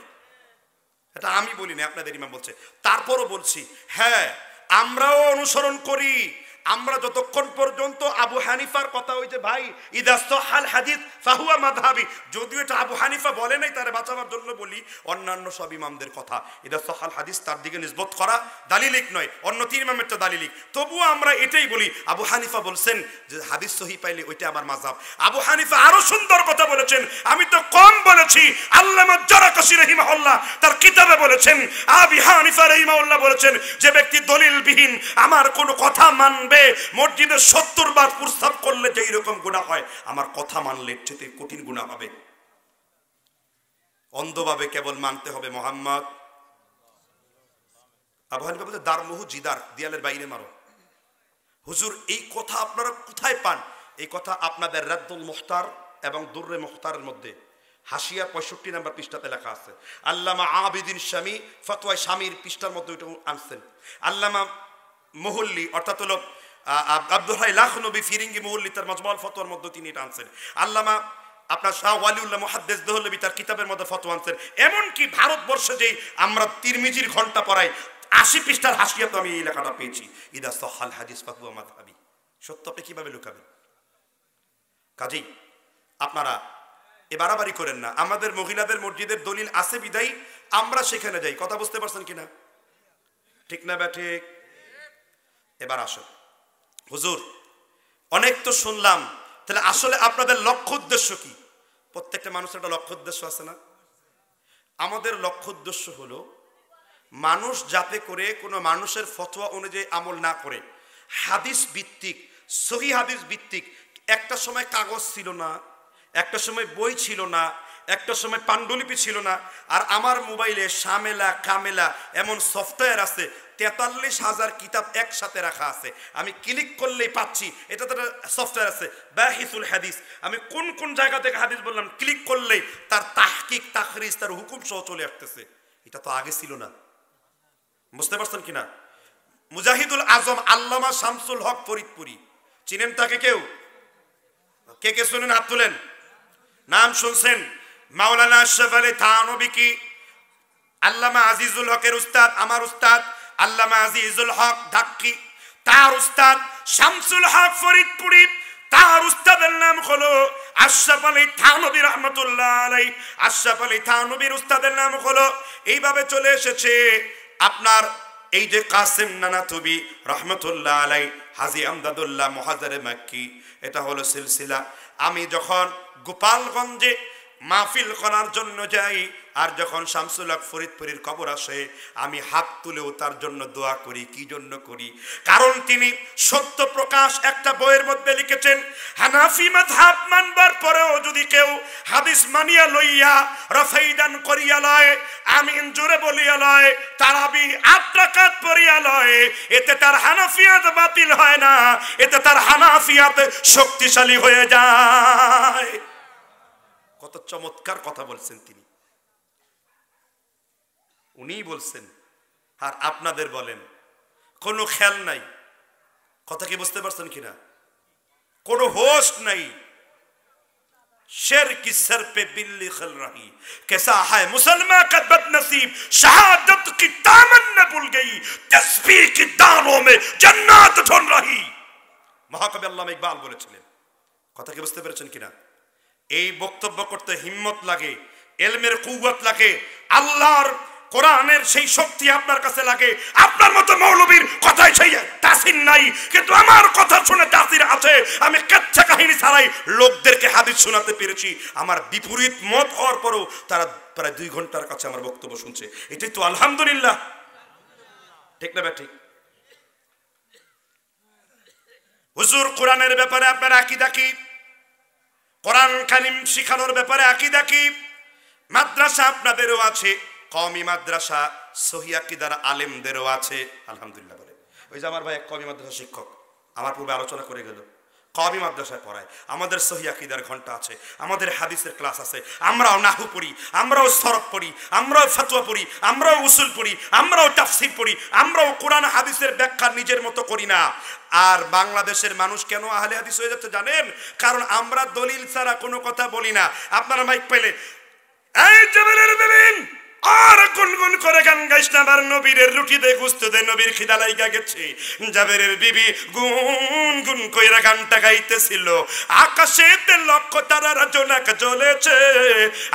এটা আমি বলি না, আপনাদের ইমাম বলছে। তারপরও বলছি, হ্যাঁ আমরাও অনুসরণ করি। আমরা যতক্ষণ পর্যন্ত আবু হানিফার কথা, ওই যে ভাই ইদা সাহাল হাদিস ফাহুয়া মাযহাবি, যদিও এটা আবু হানিফা বলে নাই, তারে বাঁচাবার জন্য বলি অন্যান্য সব ইমামদের কথা। ইদা সাহাল হাদিস তার দিকে নিসবত করা দালিলিক নয়, অন্য তিন ইমামেরটা দালিলিক। তবুও আমরা এটাই বলি, আবু হানিফা বলছেন যে হাদিস সহি পাইলে ওইটা আমার মাযহাব। আবু হানিফা আরো সুন্দর কথা বলেছেন, আমি তো কম বলেছি। আল্লামা জারাকাশি রাহিমাহুল্লাহ তার কিতাবে বলেছেন, আবু হানিফা রাহিমাহুল্লাহ বলেছেন, যে ব্যক্তি দলিলবিহীন আমার কোনো কথা মানবে, মসজিদে 70 বার প্রস্তাব করলে যে এরকম গুনাহ হয়, আমার কথা মানলে চেয়ে কঠিন গুনাহ হবে। অন্ধভাবে কেবল মানতে হবে মোহাম্মদ। আবু হানিফা বলে দারমুহু জিদার, দেয়ালের বাইরে মারো। হুজুর এই কথা আপনারা কোথায় পান? এই কথা আপনাদের রাদ্দুল মুখতার এবং দুররে মুখতারের মধ্যে হাসিয়া 65 নম্বর পৃষ্ঠাতে লেখা আছে। আল্লামা আবিদিন শামী ফতোয়া শামীর পৃষ্ঠার মধ্যে ওইটা আনছেন। আল্লামা মুহল্লি অর্থাৎ হলো আব্দুল হাই লাখনবী ফিরিঙ্গি মুহল্লি তার মাজমুল ফতোয়ার মধ্যে তিনি এটা আনছেন। আল্লামা আপনার শাহ ওয়ালিউল্লাহ মুহাদ্দিস দেহলভী তার কিতাবের মধ্যে ফতোয়া আনছেন। এমনকি ভারতবর্ষে যেই আমরা তিরমিজির ঘন্টা পড়াই 80 পৃষ্ঠার হাসিয়াতে আমি এই লেখাটা পেয়েছি, ইদা সাহাল হাদিস ফাহুয়া মাযহাবি। সত্য আপনি কিভাবে লুকাবেন? কাজেই আপনারা এ বাড়াবাড়ি করেন না। আমাদের মহিলাদের মসজিদের দলিল আছে বিদায়ী আমরা সেখানে যাই। কথা বুঝতে পারছেন কিনা? ঠিক না ব্যাঠিক? এবার আসুন হুজুর, অনেক তো শুনলাম, তাহলে আসলে আপনাদের লক্ষ্য উদ্দেশ্য কি? প্রত্যেকটা মানুষের একটা লক্ষ্য উদ্দেশ্য আছে না? আমাদের লক্ষ্য উদ্দেশ্য হলো মানুষ যাতে করে কোনো মানুষের ফতোয়া অনুযায়ী আমল না করে, হাদিস ভিত্তিক, সহি হাদিস ভিত্তিক। একটা সময় কাগজ ছিল না, একটা সময় বই ছিল না, একটা সময় পাণ্ডুলিপি ছিল না। আর আমার মোবাইলে শামেলা কামেলা এমন সফটওয়্যার আছে, 43,000 কিতাব একসাথে রাখা আছে। আমি ক্লিক করলেই পাচ্ছি, এটা তো সফটওয়্যার আছে বাহিসুল হাদিস। আমি কোন কোন জায়গা থেকে হাদিস বললাম, ক্লিক করলেই তার তাহকিক তাখরিজ তার হুকুম সহ চলে আসতেছে। এটা তো আগে ছিল না। বুঝতে পারছেন কিনা? মুজাহিদুল আজম আল্লামা শামসুল হক ফরিদপুরি, চিনেন তাকে কেউ? কে কে শুনেন? হাত তুলেন। নাম শুনছেন? মাওলানা আশরাফ আলী থানভী কি? আল্লামা আজিজুল হকের উস্তাদ, আমার উস্তাদ আল্লামা আজিজুল হক ঢাক্কি, তার উস্তাদ শামসুল হক ফরিদপুরি, তার উস্তাদের নাম হলো আশরাফ আলী থানভী রহমাতুল্লাহ আলাইহি। আশরাফ আলী থানভীর উস্তাদের নাম হলো, এইভাবে চলে এসেছে আপনার এই যে কাসেম নানাতুবি রহমতুল্লাহ আলাইহি, হাজী আমদাদুল্লাহ মুহাজ্জিরে মাক্কি। এটা হলো সিলসিলা। আমি যখন গোপালগঞ্জে মাহফিল করার জন্য যাই, আর যখন শামসুল হক ফরিদপুরীর কবর আসে, আমি হাত তুলেও তার জন্য দোয়া করি। কি জন্য করি? কারণ তিনি সত্য প্রকাশ একটা বইয়ের মধ্যে লিখেছেন, হানাফি মাযহাব মানবার পরেও যদি কেউ হাদিস মানিয়া লইয়া রফাইদান করিয়া লয়, আমিন জোরে বলিয়া লয়, তারাবি 8 রাকাত পড়িয়া লয়, এতে তার হানাফিয়াত বাতিল হয় না, এতে তার হানাফিয়াত শক্তিশালী হয়ে যায়। কত চমৎকার কথা বলছেন তিনি, উনি বলছেন। আর আপনাদের বলেন কোনো খেয়াল নাই। কথা কি বুঝতে পারছেন কিনা? কোনো হোশ নাই। शेर की सर पे बिल्ली खल रही, कैसा है मुसलमान का बदनसीब, शहादत की दामन न भूल गई, तस्बीह की दानों में जन्नत ढूंढ रही। মহাকবি আল্লামা ইকবাল বলেছিলেন। কথা কি বুঝতে পেরেছেন কিনা? এই বক্তব্য করতে হিম্মত লাগে, ইলমের কুওয়াত লাগে, আল্লাহর কোরআনের সেই শক্তি আপনার কাছে লাগে। আপনার মতো মৌলবীর কথাই সেই তাসির নাই, কিন্তু আমার কথা শুনে তাসির আছে। আমি কাচ্চা কাহিনী ছাড়াই লোকদেরকে হাদিস শোনাতে পেরেছি। আমার বিপরীত মত হওয়ার পরও তারা প্রায় 2 ঘন্টার কাছে আমার বক্তব্য শুনছে। এটাই তো আলহামদুলিল্লাহ। ঠিক না ঠিক? হুজুর, কোরআনের ব্যাপারে আপনার আকীদা কি? কোরআন কারীম শিখানোর ব্যাপারে আকীদা কি? মাদ্রাসা আপনাদেরও আছে, কওমি মাদ্রাসা, সহিহ আকীদার আলেমদেরও আছে। আলহামদুলিল্লাহ বলে। ওই যে আমার ভাই এক কওমি মাদ্রাসা শিক্ষক আমার পূর্বে আলোচনা করে গেল, কওমি মাদ্রাসায় পড়ায়। আমাদের সহিহ আকীদার ঘন্টা আছে, আমাদের হাদিসের ক্লাস আছে, আমরাও নাহু পড়ি, আমরাও সরফ পড়ি, আমরাও ফতোয়া পড়ি, আমরাও উসুল পড়ি, আমরাও তাফসীর পড়ি, আমরাও কোরআন হাদিসের ব্যাখ্যা নিজের মতো করি না। আর বাংলাদেশের মানুষ কেন আহলে হাদিস হয়ে যাচ্ছে জানেন? কারণ আমরা দলিল ছাড়া কোনো কথা বলি না। আপনারা মাইক পেলে এই জেবেলের বেবিন আর গুনগুন করে গান গাইস না, আমার নবীর রুটি দে গোস্ত দে, নবীর খিদা লাইগা গেছে। জাবেরের বিবি গুন গুন কইরা গানটা গাইতেছিল। আকাশেতে লক্ষ তারারা জোনাক জ্বলেছে,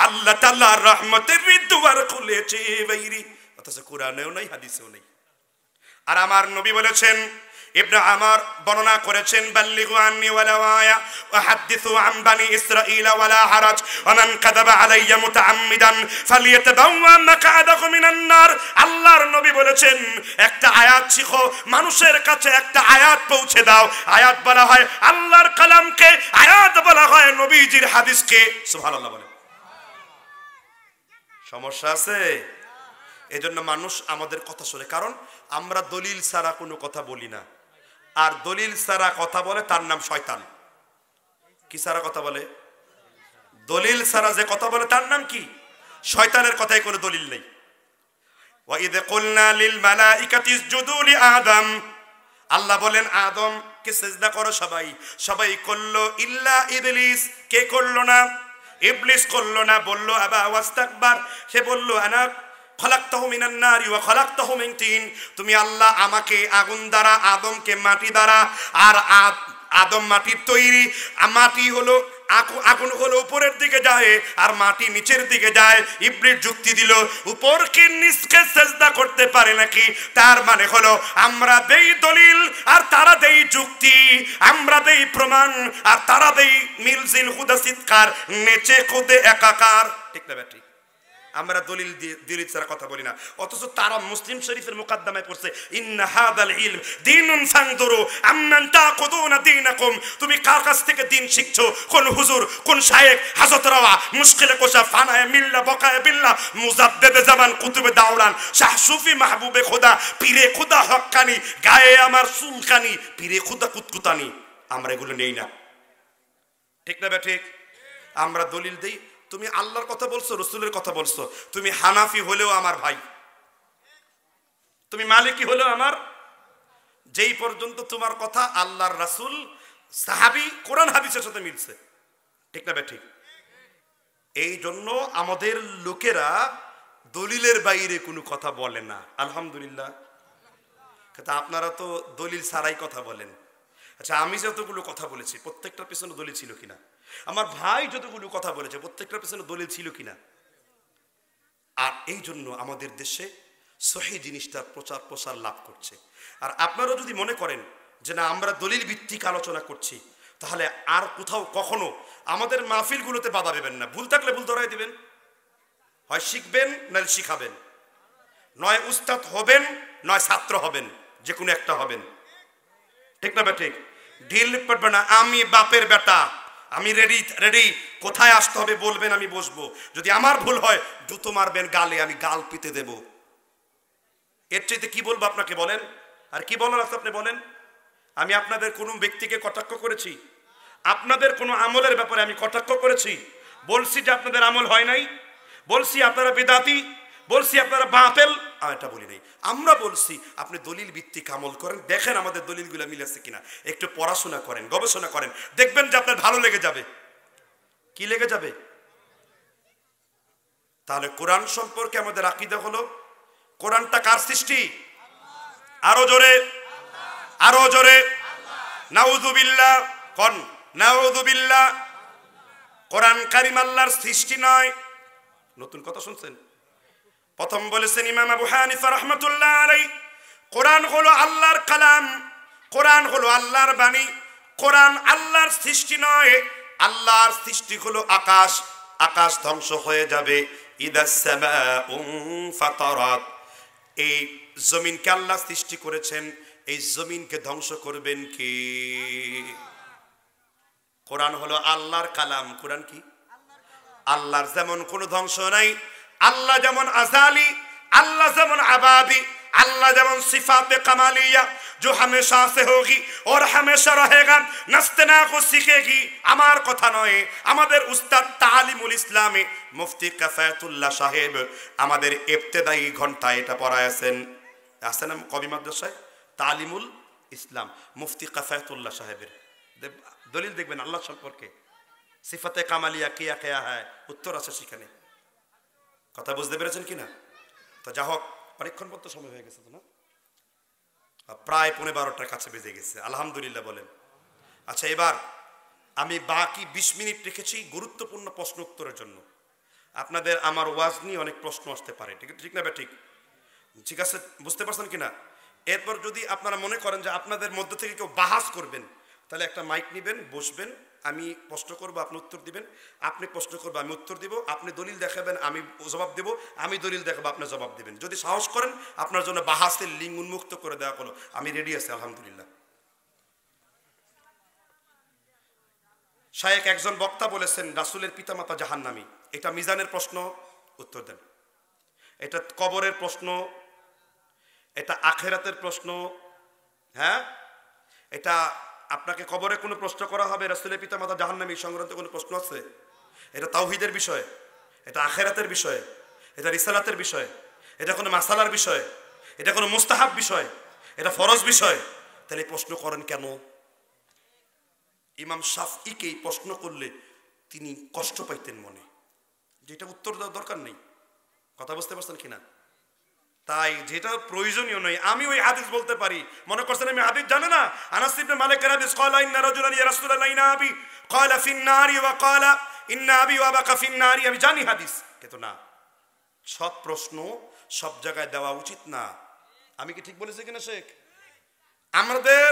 আল্লাহ তাআলার রহমতের দুয়ার খুলেছে বাইরি। অথচ কোরআনেও নাই, হাদিসেও নাই। আর আমার নবী বলেছেন, ইবনে আমার বর্ণনা করেছেন, বাল্লিগু আন্নি ওয়ালাউ আয়া ওয়া হাদিসু আন বানি ইসরাঈলা ওয়ালা হারাজ ওয়া মান কাযাবা আলাইয়া মুতাআম্মিদান ফালিয়াতাবাওয়া মাকআদাহু মিনান নার। আল্লাহর নবী বলেছেন, একটা আয়াত শিখো, মানুষের কাছে একটা আয়াত পৌঁছে দাও। আয়াত বলা হয় আল্লাহর কালামকে, আয়াত বলা হয় নবীজির হাদিসকে। সুবহানাল্লাহ বলে। সমস্যা আছে? এজন্য মানুষ আমাদের কথা শুনে, কারণ আমরা দলিল ছাড়া কোনো কথা বলি না। আর দলিল ছাড়া কথা বলে তার নাম শয়তান। কি ছাড়া কথা বলে? দলিল ছাড়া যে কথা বলে তার নাম কি? শয়তানের কথায় কোনো দলিল নেই। ওয়া ইয কুলনা লিল মালাইকাতি ইসজুদু লি আদম, আল্লাহ বলেন আদমকে সিজদা করো। সবাই করলো, ইল্লা ইবলিস। কে করলো না? ইবলিস করলো না। বলল আবা ওয়াস্তাকবার, সে বলল আনা খলাকতাহু মিনান নারি ওয়া খলাকতাহু মিন তিন, তুমি আল্লাহ আমাকে আগুন দ্বারা, আদমকে মাটি দ্বারা, আর আদম মাটির তৈরি। মাটি হলো আগুন হলো উপরের দিকে যায় আর মাটি নিচের দিকে যায়। ইবলিস যুক্তি দিল, উপরকে নিচকে সিজদা করতে পারে নাকি? তার মানে হলো আমরা দেই দলিল আর তারা দেই যুক্তি, আমরা দেই প্রমাণ আর তারা দেই মিলজিল খুদা সিৎকার, নেচে খুদে একাকার। ঠিক না ব্যাটি? আমরা দলিল দিয়ে ছাড়া কথা বলি না। অথচ তারা মুসলিম শরীফের মুকাদ্দামায় পড়ছে, ইন্না হাদাল ইলম দীনুন ফানদুরু আম্মান তাকুদুনা দীনাকুম। তুমি কার কাছ থেকে দিন শিখছো? কোন হুজুর, কোন শায়েখ, হাজত রাওয়া, মুশকিলে কোশা, ফানায়ে মিল্লা, বকায়ে বিল্লাহ, মুজাদ্দেদে জামান, কুতুবে দাওলান, শাহ সুফি, মাহবুবে খোদা, পীরে খোদা হক্কানি, গায়ে আমার চুলকানি, পীরে খোদা কুতকুতানি। আমরা এগুলো নেই না। ঠিক না বে ঠিক? আমরা দলিল দেই। তুমি আল্লাহর কথা বলছো, রসুলের কথা বলছো, তুমি হানাফি হলেও আমার ভাই, তুমি মালিকি হলেও আমার। যেই পর্যন্ত তোমার কথা আল্লাহর রাসূল, সাহাবী, কোরআন হাদিসের সাথে মিলছে। ঠিক না ঠিক? এই জন্য আমাদের লোকেরা দলিলের বাইরে কোনো কথা বলে না। আলহামদুলিল্লাহ। কিন্তু আপনারা তো দলিল ছাড়াই কথা বলেন। আচ্ছা, আমি যতগুলো কথা বলেছি প্রত্যেকটার পেছনে দলিল ছিল কিনা? আমার ভাই যতগুলো কথা বলেছে প্রত্যেকটার পেছনে দলিল ছিল কিনা? আর এই জন্য আমাদের দেশে সহি জিনিসটার প্রচার প্রসার লাভ করছে। আর আপনারা যদি মনে করেন যে না আমরা দলিল ভিত্তিক আলোচনা করছি, তাহলে আর কোথাও কখনো আমাদের মাহফিলগুলোতে বাধা দেবেন না। ভুল থাকলে ভুল ধরাই দিবেন, হয় শিখবেন নয় শিখাবেন, নয় উস্তাদ হবেন নয় ছাত্র হবেন, যে কোনো একটা হবেন। ঠিক না ঠিক? ঢিল পারবে না। আমি বাপের বেটা, আমি রেডি, কোথায় আসতে হবে বলবেন, আমি বসবো। যদি আমার ভুল হয় জুতো মারবেন গালে, আমি গাল পিতে দেব। এর চাইতে কি বলবো আপনাকে বলেন? আর কি বলার আছে আপনি বলেন? আমি আপনাদের কোনো ব্যক্তিকে কটাক্ষ করেছি? আপনাদের কোনো আমলের ব্যাপারে আমি কটাক্ষ করেছি? বলছি যে আপনাদের আমল হয় নাই? বলছি আপনারা বেদাতি? বলছি আপনারা বাতিল? এটা বলি নাই। আমরা বলছি আপনি দলিল ভিত্তিক আমল করেন, দেখেন আমাদের দলিলগুলো মিলেছে কিনা। একটু পড়াশোনা করেন, গবেষণা করেন, দেখবেন যে আপনার ভালো লেগে যাবে। কি লেগে যাবে? তাহলে কোরআন সম্পর্কে আমাদের আকীদা হলো, কোরআনটা কার সৃষ্টি? আরো জোরে, আরো জোরে নাউযুবিল্লাহ কোন, নাউযুবিল্লাহ। কোরআন কারীম আল্লাহর সৃষ্টি নয়। নতুন কথা শুনছেন? প্রথম বলেছেন ইমাম আবু হানিফা রাহমাতুল্লাহ আলাইহি, কোরআন হলো আল্লাহর কালাম, কোরআন হলো আল্লাহর বাণী, কোরআন আল্লাহর সৃষ্টি নয়। আল্লাহর সৃষ্টি হলো আকাশ, আকাশ ধ্বংস হয়ে যাবে। ইদাস সামাউ ফাতারাত, এই জমিনকে আল্লাহ সৃষ্টি করেছেন, এই জমিনকে ধ্বংস করবেন কি? কোরআন হলো আল্লাহর কালাম। কোরআন কি? আল্লাহর যেমন কোনো ধ্বংস নাই, আল্লাহ যেমন আজালি, আল্লাহ যেমন আবাদি, अल्लाह जमन सिफात कमालिया जो हमेशा से होगी और हमेशा रहेगा नस्तना को सीखेगी আমার কথা নয় আমাদের উস্তাদ তালিমুল ইসলামে মুফতি কাফায়াতুল্লাহ সাহেব আমাদের ইবতেদায়ী ঘন্টা এটা পড়ায়াছেন আছেন কবি মাদ্রাসায় তালিমুল ইসলাম মুফতি কাফায়াতুল্লাহ সাহেবের দলিল দেখবেন আল্লাহ সম্পর্কে সিফাতে কামালিয়া কিয়া কিয়া হয় উত্তর আছে সেখানে কথা বুঝতে পেরেছেন কিনা তো যা হোক, অনেকক্ষণ পর তো সময় হয়ে গেছে তো না, প্রায় 11:15 কাছে বেজে গেছে, আলহামদুলিল্লাহ বলেন। আচ্ছা, এবার আমি বাকি 20 মিনিট রেখেছি গুরুত্বপূর্ণ প্রশ্ন উত্তরের জন্য। আপনাদের আমার ওয়াজ নিয়ে অনেক প্রশ্ন আসতে পারে, ঠিক না? ঠিক ঠিক আছে, বুঝতে পারছেন কিনা? এরপর যদি আপনারা মনে করেন যে আপনাদের মধ্য থেকে কেউ বাহাস করবেন, তাহলে একটা মাইক নেবেন, বসবেন, আমি প্রশ্ন করব, আপনি উত্তর দিবেন, আপনি প্রশ্ন করবেন, আমি উত্তর দিব, আপনি দলিল দেখাবেন, আমি জবাব দেব, আমি দলিল দেখাবো, আপনি জবাব দিবেন। যদি সাহস করেন, আপনার জন্য বাহাসের লিঙ্ক উন্মুক্ত করে দেওয়া হলো, আমি রেডি আছি আলহামদুলিল্লাহ। শায়েখ একজন বক্তা বলেছেন রাসূলের পিতামাতা জাহান্নামী। এটা মিজানের প্রশ্ন, উত্তর দেন। এটা কবরের প্রশ্ন, এটা আখেরাতের প্রশ্ন। হ্যাঁ, এটা আপনাকে কবরে কোনো প্রশ্ন করা হবে রাসূলের পিতামাতা জাহান্নামী সংক্রান্ত কোনো প্রশ্ন আছে? এটা তাওহীদের বিষয়, এটা আখেরাতের বিষয়, এটা রিসালাতের বিষয়, এটা কোনো মাসালার বিষয়, এটা কোনো মুস্তাহাব বিষয়, এটা ফরজ বিষয়। তাহলে প্রশ্ন করেন কেন? ইমাম শাফঈকে এই প্রশ্ন করলে তিনি কষ্ট পাইতেন মনে, যে এটা উত্তর দেওয়ার দরকার নেই। কথা বুঝতে পারছেন কিনা? তাই যেটা প্রয়োজনীয় নয়, আমি ওই হাদিস বলতে পারি। মনে করছেন আমি হাদিস জানি না? আনাস ইবনে মালিকের হাদিস, ক্বালা ইন্না রাজুলান ইয়া রাসূলুল্লাহ ইন্না আবি ক্বালা ফিন নারি ওয়া ক্বালা ইন্না আবি ওয়া বাকা ফিন নারি। আমি জানি হাদিস, কিন্তু না, সব প্রশ্ন সব জায়গায় দেওয়া উচিত না। আমি কি ঠিক বলেছি কিনা শেখ? আমাদের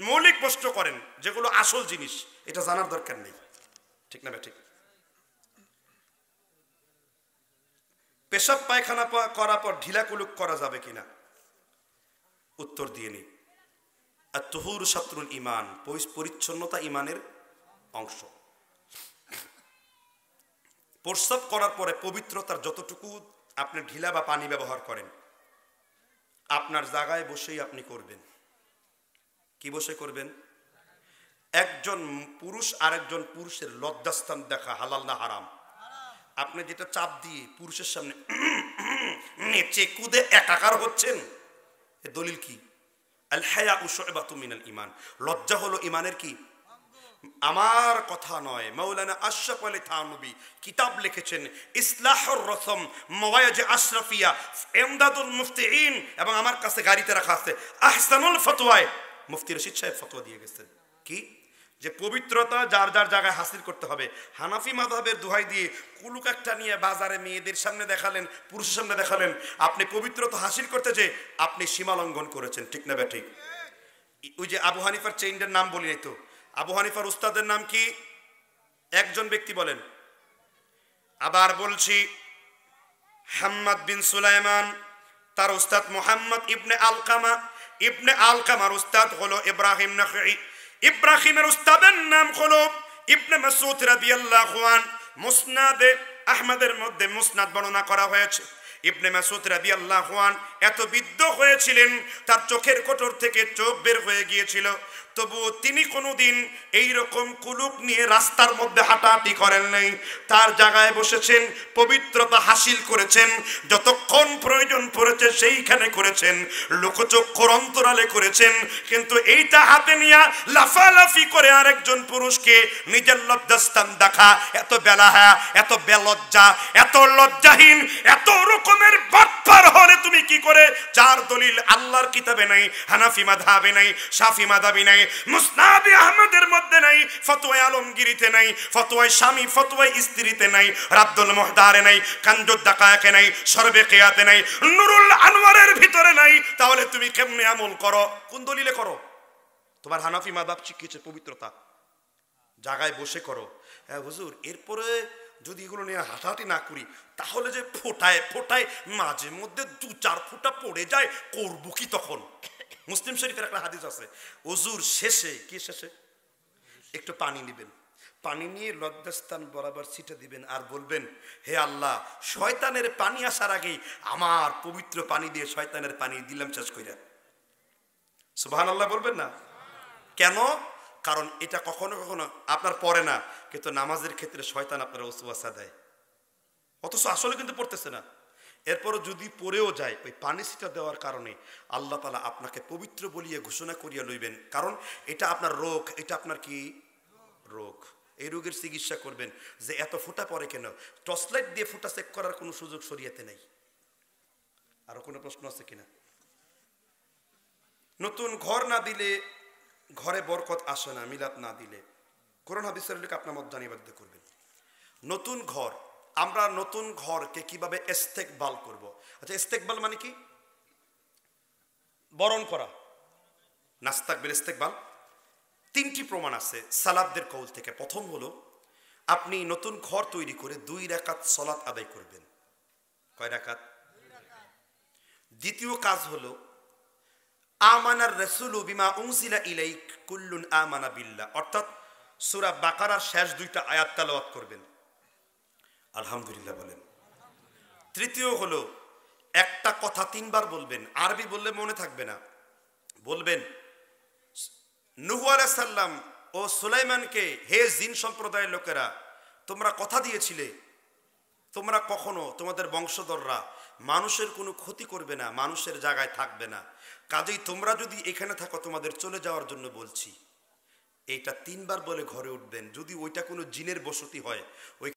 মৌলিক প্রশ্ন করেন যেগুলো আসল জিনিস, এটা জানার দরকার নেই, ঠিক না? ঠিক। পেশাব পায়খানা করার পর ঢিলা কুলুক করা যাবে কিনা? উত্তর দিয়ে নি। আত-তুহুর শাতরুল ঈমান, পরিচ্ছন্নতা ঈমানের অংশ। প্রস্রাব করার পরে পবিত্রতার যতটুকু আপনি ঢিলা বা পানি ব্যবহার করেন, আপনার জায়গায় বসেই আপনি করবেন। কি বসে করবেন? একজন পুরুষ আরেকজন পুরুষের লজ্জাস্থান দেখা হালাল না হারাম? আপনি যেটা চাপ দিয়ে পুরুষের সামনে নেচে কুদে একাকার হচ্ছেন, এর দলিল কি? আল হায়াউ শু'বাতুম মিনাল ঈমান, লজ্জা হলো ঈমানের কি? আমার কথা নয়, মাওলানা আশরাফ আলী থানভী কিতাব লিখেছেন ইসলাহুর রসম মাওয়াইজ আশরাফিয়া ইমদাদুল মুফতিঈন, এবং আমার কাছে গাড়িতে রাখা আছে আহসানুল ফতোয়ায় মুফতি রশিদ সাহেব ফতোয়া দিয়ে গেছেন কি, যে পবিত্রতা যার যার জায়গায় হাসিল করতে হবে। হানাফি মাযহাবের দোহাই দিয়ে কুলুক একটা নিয়ে বাজারে মেয়েদের সামনে দেখালেন, পুরুষের সামনে দেখালেন, আপনি পবিত্রতা হাসিল করতে যে আপনি সীমা লঙ্ঘন করেছেন, ঠিক না ঠিক? ওই যে আবু হানিফার চেইনটার নাম বলি নাই তো, আবু হানিফার উস্তাদের নাম কি? একজন ব্যক্তি বলেন। আবার বলছি, হাম্মাদ বিন সুলাইমান, তার উস্তাদ মুহাম্মদ ইবনে আলকামা, ইবনে আলকামার উস্তাদ হলো ইব্রাহিম নাখঈ, ইব্রাহিমের উস্তাদের নাম হলো ইবনে মাসউদ রাদিয়াল্লাহু আনহু। মুসনাদে আহমদের মধ্যে মুসনাদ বর্ণনা করা হয়েছে, ইবনে মাসউদ রাদিয়াল্লাহু আনহু এত বিদ্ধ হয়েছিলেন, তার চোখের কোটর থেকে চোখ বের হয়ে গিয়েছিল, তবুও তিনি কোনোদিন এইরকম কুলুক নিয়ে রাস্তার মধ্যে হাঁটাহাঁটি করেন নাই। তার জায়গায় বসেছেন, পবিত্রতা হাসিল করেছেন, যতক্ষণ প্রয়োজন পড়েছে সেইখানে করেছেন, লোকচক্ষুর অন্তরালে করেছেন। কিন্তু এইটা হাতে নিয়ে লাফালাফি করে আরেকজন পুরুষকে নিজের লজ্জাস্থান দেখা, এত বেলাহা, এত বেলজ্জা, এত লজ্জাহীন, এত রকমের বাটপার হলে তুমি কি করে? যার দলিল আল্লাহর কিতাবে নাই, হানাফি মাযহাবে নাই, শাফি মাযহাবে নাই, মুসনাদে আহমদের মধ্যে নাই, ফতোয়া আলমগীরিতে নাই, ফতোয়া স্বামী ফতোয়া স্ত্রীতে নাই, রাদ্দুল মুহদারে নাই, কানজুদ দাকায়াকে নাই, সরবে কিয়াতে নাই, নুরুল আনওয়ারের ভিতরে নাই, তাহলে তুমি কেমনে আমল করো? কোন দলিলে করো? তোমার হানাফি মাযহাব শিখিয়েছে পবিত্রতা, জায়গায় বসে করো। হ্যাঁ হুজুর, এরপরে যদি এগুলো নিয়ে হাঁটাহাঁটি না করি, তাহলে যে ফোটায় ফোটায় মাঝে মধ্যে 2-4 ফোঁটা পড়ে যায়, করবো কি তখন? মুসলিম শরীফের একটা হাদিস আছে, ওযুর শেষে, কি শেষে একটু পানি নেবেন, পানি নিয়ে লজ্জাস্থান বরাবর ছিটে দিবেন, আর বলবেন, হে আল্লাহ, শয়তানের পানি আসার আগেই আমার পবিত্র পানি দিয়ে শয়তানের পানি দিলাম শেষ কইরা। সুবহানাল্লাহ বলবেন না? কেন? কারণ এটা কখনো কখনো আপনার পড়ে না, কিন্তু নামাজের ক্ষেত্রে শয়তান আপনার ওয়াসওয়াসা দেয়, অথচ আসলে কিন্তু পড়তেছে না। এরপরও যদি পড়েও যায়, ওই পানি ছিটা দেওয়ার কারণে আল্লাহ তাআলা আপনাকে পবিত্র বলিয়ে ঘোষণা করিয়া লইবেন, কারণ এটা আপনার রোগ, এটা আপনার কি রোগ। এই রোগের চিকিৎসা করবেন। যে এত ফোঁটা পড়ে কেন, টর্চলাইট দিয়ে ফোঁটা চেক করার কোনো সুযোগ শরীয়তে নেই। আরো কোনো প্রশ্ন আছে কিনা? নতুন ঘর না দিলে ঘরে বরকত আসে না, মিলাদ না দিলে। কোরআন হাদিসের উল্লেখ আপনার মধ্যে নিবদ্ধ করবেন। নতুন ঘর, আমরা নতুন ঘরকে কিভাবে ইস্তেকবাল করব? আচ্ছা, ইস্তেকবাল মানে কি? বরণ করা, নাস্তাকবিল, ইস্তেকবাল। তিনটি প্রমাণ আছে সালাফদের কওল থেকে। প্রথম হলো, আপনি নতুন ঘর তৈরি করে 2 রাকাত সালাত আদায় করবেন। কয় রাকাত? দ্বিতীয় কাজ হলো, আমানার রাসূলু বিমা উনজিলা ইলাইক কুল্লুন আমানা বিল্লাহ, অর্থাৎ সূরা বাকারার শেষ 2টা আয়াত তেলাওয়াত করবেন, আলহামদুলিল্লাহ বলেন। তৃতীয় হলো, একটা কথা 3 বার বলবেন, আরবি বললে মনে থাকবে না, বলবেন নূহ আলাইহিস সালাম ও সুলাইমানকে, হে জিন সম্প্রদায়ের লোকেরা, তোমরা কথা দিয়েছিলে তোমরা কখনো তোমাদের বংশধররা মানুষের কোনো ক্ষতি করবে না, মানুষের জায়গায় থাকবে না, কাজেই তোমরা যদি এখানে থাকো তোমাদের চলে যাওয়ার জন্য বলছি। এইটা 3 বার বলে ঘরে উঠবেন। যদি ওইটা কোনো জিনের বসতি হয়, ওই